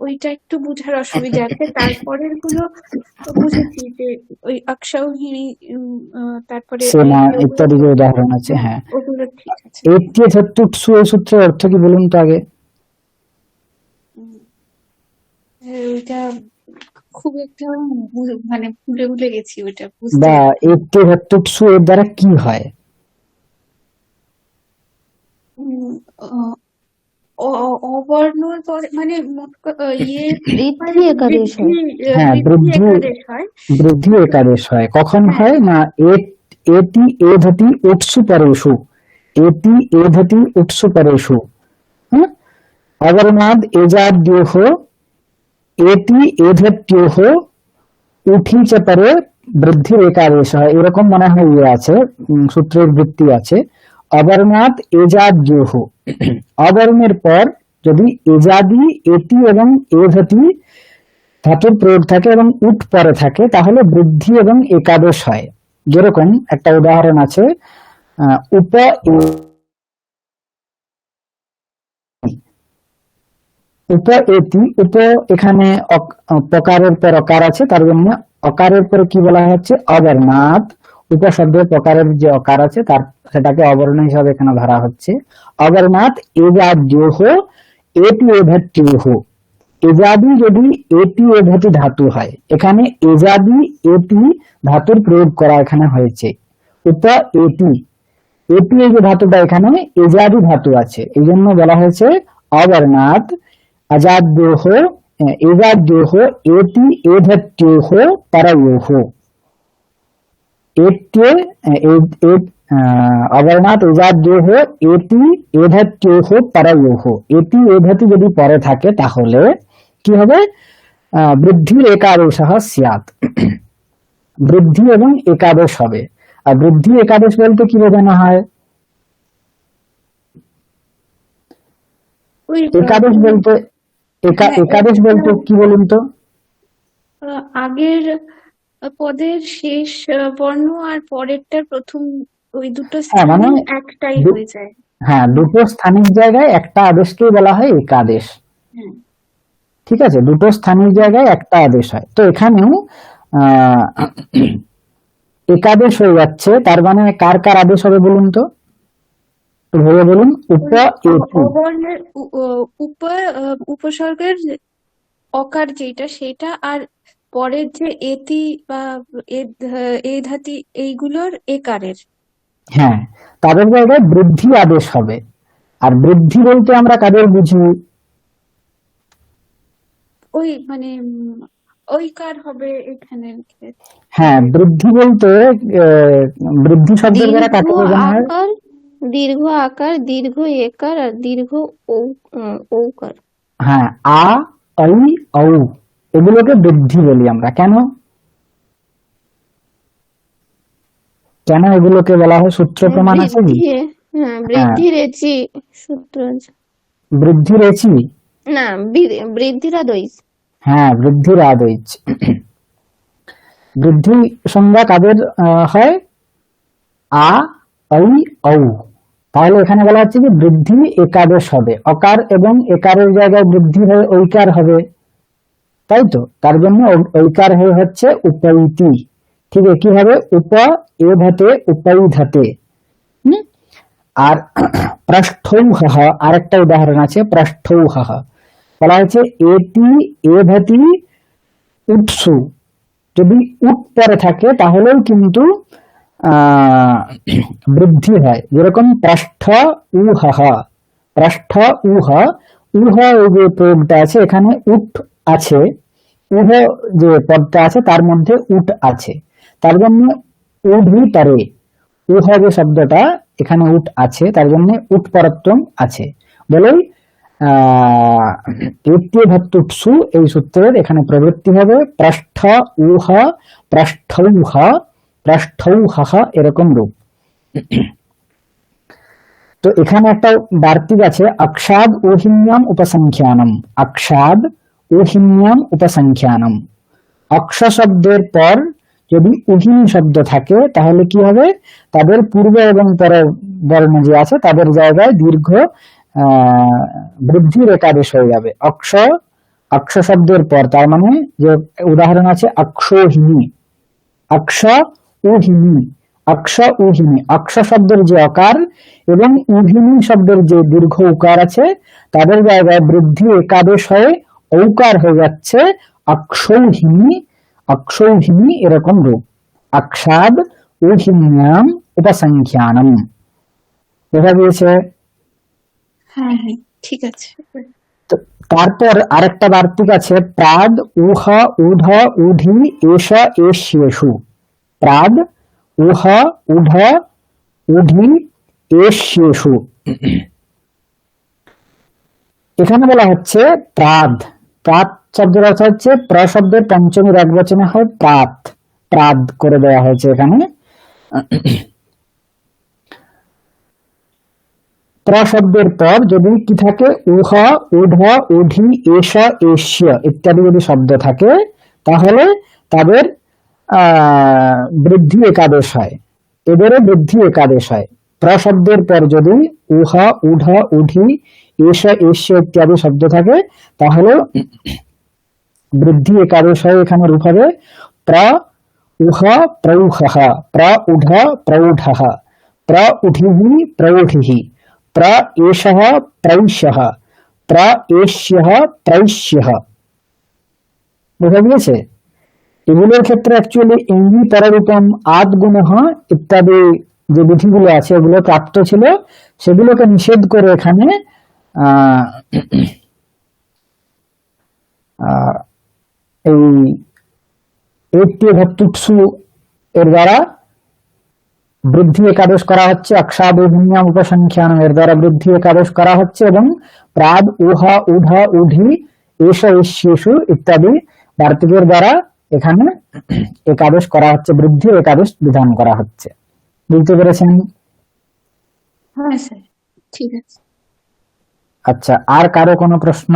Speaker 4: ওইটা একটু বুঝার অসুবিধা আছে। তারপরের গুলো তো বুঝেছি, যে ওই অক্ষৌহিণী তারপরে
Speaker 1: সেনা
Speaker 4: ওগুলো
Speaker 1: ইত্যাদি
Speaker 4: তো,
Speaker 1: যে উদাহরণ আছে,
Speaker 4: হ্যাঁ
Speaker 1: হ্যাঁ।
Speaker 4: ওগুলো ঠিক আছে।
Speaker 1: এটিয়ে ধত্তুটসু, এই সূত্রের অর্থ কি বলুন তো আগে?
Speaker 4: উম, ওইটা খুব একটা মানে ভুলে ভুলে গেছি, ওইটা বুঝতে
Speaker 1: বা
Speaker 4: পারছি না।
Speaker 1: এটিয়ে ধত্তুটসু এর দ্বারা কি হয়?
Speaker 4: উম, আহ, অবর্ণর পরে মানে ইয়ে হয়,
Speaker 2: বৃদ্ধি একাদেশ
Speaker 4: বৃদ্ধি
Speaker 2: হয়।
Speaker 1: হ্যাঁ,
Speaker 4: বৃদ্ধি
Speaker 1: বৃদ্ধি,
Speaker 4: একাদেশ হয়।
Speaker 1: বৃদ্ধি একাদেশ হয়। কখন
Speaker 4: হ্যাঁ,
Speaker 1: হয় না? এটি এধতি উৎসু পরেষু, এটি এধতি উৎসু পরেষু, হ্যাঁ। অবর্ণাদ এজাদ্যোহ এটি এধত্যোহ উঠি চ পরে বৃদ্ধির একাদেশ হয়, এরকম মনে হয় ইয়ে আছে, সূত্রের বৃত্তি আছে। অবর্ণাদ এজাদ্যোহ, অবর্ণের পর যদি এজাদি, এটি এবং এধতি ধাতুর প্রয়োগ থাকে এবং উঠ পরে থাকে, তাহলে বৃদ্ধি এবং একাদশ হয়। যেরকম একটা উদাহরণ আছে, উপ উপ এতি, উপ এখানে প্রকারের পর অকার আছে, তার জন্য অকারের পরে কি বলা হচ্ছে? অবর্ণাৎ। উপশব্দের প্রকারের যে অকার আছে তার সেটাকে অবর্ণ হিসাবে এখানে ধরা হচ্ছে। অবর্ণাৎ এজাদ্যোহ এটি এধত্যোহ, এজাদি যদি এটি এধতি ধাতু হয়, এখানে এজাদি এটি ধাতুর প্রয়োগ করা এখানে হয়েছে। উপ এটি, এটি এই যে ধাতুটা এখানে এজাদি ধাতু আছে, এই জন্য বলা হয়েছে অবর্ণাৎ अजाद्योः एजाद्योः एति एधत्योः परयोः। एत्ये অবর্ণাৎ এজাদ্যোহ এতি এধত্যোহ পরয়োহ, এতি এধতি যদি পরে থাকে তাহলে কি হবে? বৃদ্ধির একাদশঃ স্যাৎ, বৃদ্ধি এবং একাদশ হবে। আর বৃদ্ধি একাদশ বলতে কি বোঝানো হয়?
Speaker 4: ওই
Speaker 1: একাদশ বলতে
Speaker 4: হ্যাঁ,
Speaker 1: একাদশ বলতে কি বলুন তো?
Speaker 4: আগের পদের শেষ বর্ণ আর পরেরটার প্রথম, ওই দুটো
Speaker 1: হ্যাঁ, মানে
Speaker 4: স্থানে একটাই হয়ে যায়।
Speaker 1: হ্যাঁ, দুটো স্থানিক জায়গায় একটা আদেশকেই বলা হয় একাদেশ।
Speaker 4: হ্যাঁ,
Speaker 1: ঠিক আছে, দুটো স্থানিক জায়গায় একটা আদেশ হয়। তো এখানেও একাদেশ হয়ে যাচ্ছে, তার মানে কার কার আদেশ হবে বলুন তো? ভেবে বলুন। উপ এতি,
Speaker 4: অবর্ণের উপসর্গের অকার যেটা সেটা, আর পরের যে এতি বা এ ধাতি, এইগুলোর একারের।
Speaker 1: হ্যাঁ, তাদের জায়গায় বৃদ্ধি আদেশ হবে। আর বৃদ্ধি বলতে আমরা কাদের বুঝি?
Speaker 4: ওই মানে ওই কার হবে এখানে।
Speaker 1: হ্যাঁ, বৃদ্ধি বলতে বৃদ্ধি শব্দের দ্বারা কাকে
Speaker 2: দীর্ঘ
Speaker 1: বোঝানো হয়?
Speaker 2: আকার, দীর্ঘ আকার, দীর্ঘ একার আর দীর্ঘ ঔকার।
Speaker 1: হ্যাঁ, আ, ঐ, ঔ, এগুলোকে বৃদ্ধি বলি আমরা। কেন কেন এগুলোকে বলা হয়? সূত্র প্রমাণ আছে কি?
Speaker 2: হ্যাঁ, বৃদ্ধি রেচি সূত্র আছে।
Speaker 1: বৃদ্ধি রেচি,
Speaker 2: না, বৃদ্ধিরা দইস।
Speaker 1: হ্যাঁ, বৃদ্ধির আদৈচ। বৃদ্ধি সংজ্ঞা কাদের হয়? আ, ঐ, ঔ। তাহলে এখানে বলা হচ্ছে যে বৃদ্ধি একাদশ হবে, অকার এবং একারের জায়গায় বৃদ্ধি হয়ে ঐকার হবে, তাই তো? তার জন্য ঐকার হয়ে হচ্ছে উপৈতি। ঠিক একইভাবে উপ এধতে উপৈধতে। আর পৃষ্ঠৌহঃ, আরেকটা উদাহরণ আছে, পৃষ্ঠৌহঃ বলা হয়েছে এটি এধতি উৎসু, যদি উট পরে থাকে তাহলেও কিন্তু বৃদ্ধি হয়। যেরকম পৃষ্ঠ উহঃ, পৃষ্ঠ উহ, উহ এই যে প্রয়োগটা আছে এখানে উট আছে, উহ যে পদটা আছে তার মধ্যে উট আছে, তার জন্য উদ্ভিতরে, উহ যে শব্দটা এখানে উট আছে তার জন্য উট পরত্বম আছে বলেই আহ তৃতীয় ধাতুটসু এই সূত্রের এখানে প্রবৃত্তি হবে পৃষ্ঠ উহা পৃষ্ঠৌহা পৃষ্ঠৌহা এরকম রূপ। তো এখানে একটা বার্তিক আছে অক্ষাদ ওহিন্যাম উপসংখ্যানম, অক্ষাদ ওহিন্যাম উপসংখ্যানম। অক্ষ শব্দের পর যদি উহিন শব্দ থাকে তাহলে কি হবে, তাদের পূর্ব এবং পর বর্ণ যে আছে তাদের জায়গায় দীর্ঘ বৃদ্ধির একাদেশ হয়ে যাবে। অক্ষ অক্ষ শব্দের পর, তার মানে যে উদাহরণ আছে অক্ষোহিনী, অক্ষ উহিনী, অক্ষ উহিনী, অক্ষ শব্দের যে অকার এবং উহিনী শব্দের যে দীর্ঘ উকার আছে তাদের জায়গায় বৃদ্ধি একাদেশ হয়ে ঔকার হয়ে যাচ্ছে অক্ষৌহিনী, অক্ষৌহিনী এরকম রূপ। অক্ষাদ উহিন্যাম উপসংখ্যানম। দেখা গিয়েছে?
Speaker 4: হ্যাঁ হ্যাঁ, ঠিক আছে।
Speaker 1: তো তারপর আরেকটা বার্তিক আছে প্রাদ উহ উধ উধি এষ এষ্যেষু। প্রাদ উহ উধ উধি এষ্যেষু। এখানে বলা হচ্ছে প্রাদ, প্রাদ শব্দের অর্থ হচ্ছে প্র শব্দের পঞ্চমীর এক বচনে হয় প্রাত, প্রাদ করে দেওয়া হয়েছে এখানে। প্র শব্দের পর যদি কি থাকে উহ উধ উধি এষ এষ্য ইত্যাদি যদি শব্দ থাকে তাহলে তাদের বৃদ্ধি একাদেশ হয়, এদেরও বৃদ্ধি একাদেশ হয়। প্র শব্দের পর যদি উহ উধ উধি এষ এষ্য ইত্যাদি শব্দ থাকে তাহলে বৃদ্ধি একাদেশ হয়। এখানে রূপ হবে প্র উহ প্রৌহঃ, প্র উধ প্রৌঢঃ, প্র উধিঃ প্রৌঢ়িঃ, প্র এষঃ প্রৈষ্যঃ, প্র এষ্যঃ প্রৈষ্যঃ। বোঝা গিয়েছে? এগুলোর ক্ষেত্রে অ্যাকচুয়ালি ইঙ্গি পররূপম আদ গুণঃ ইত্যাদি যে বিধিগুলো আছে এগুলো প্রাপ্ত ছিল, সেগুলোকে নিষেধ করে এখানে আহ আহ এই তৃতীয় ধাতুটসু এর দ্বারা বৃদ্ধি একাদশ করা হচ্ছে, অক্ষাদ উহিন্যাম উপসংখ্যানম এর দ্বারা বৃদ্ধি একাদশ করা হচ্ছে, এবং প্রাদ উহা উধা উধি এষ এষ্যেষু ইত্যাদি বার্তিকের দ্বারা এখানে একাদশ করা হচ্ছে, বৃদ্ধি একাদশ বিধান করা হচ্ছে। বুঝতে পেরেছেন?
Speaker 4: হ্যাঁ স্যার, ঠিক আছে।
Speaker 1: আচ্ছা, আর কারো কোনো প্রশ্ন?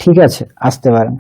Speaker 1: ঠিক আছে, আসতে পারেন।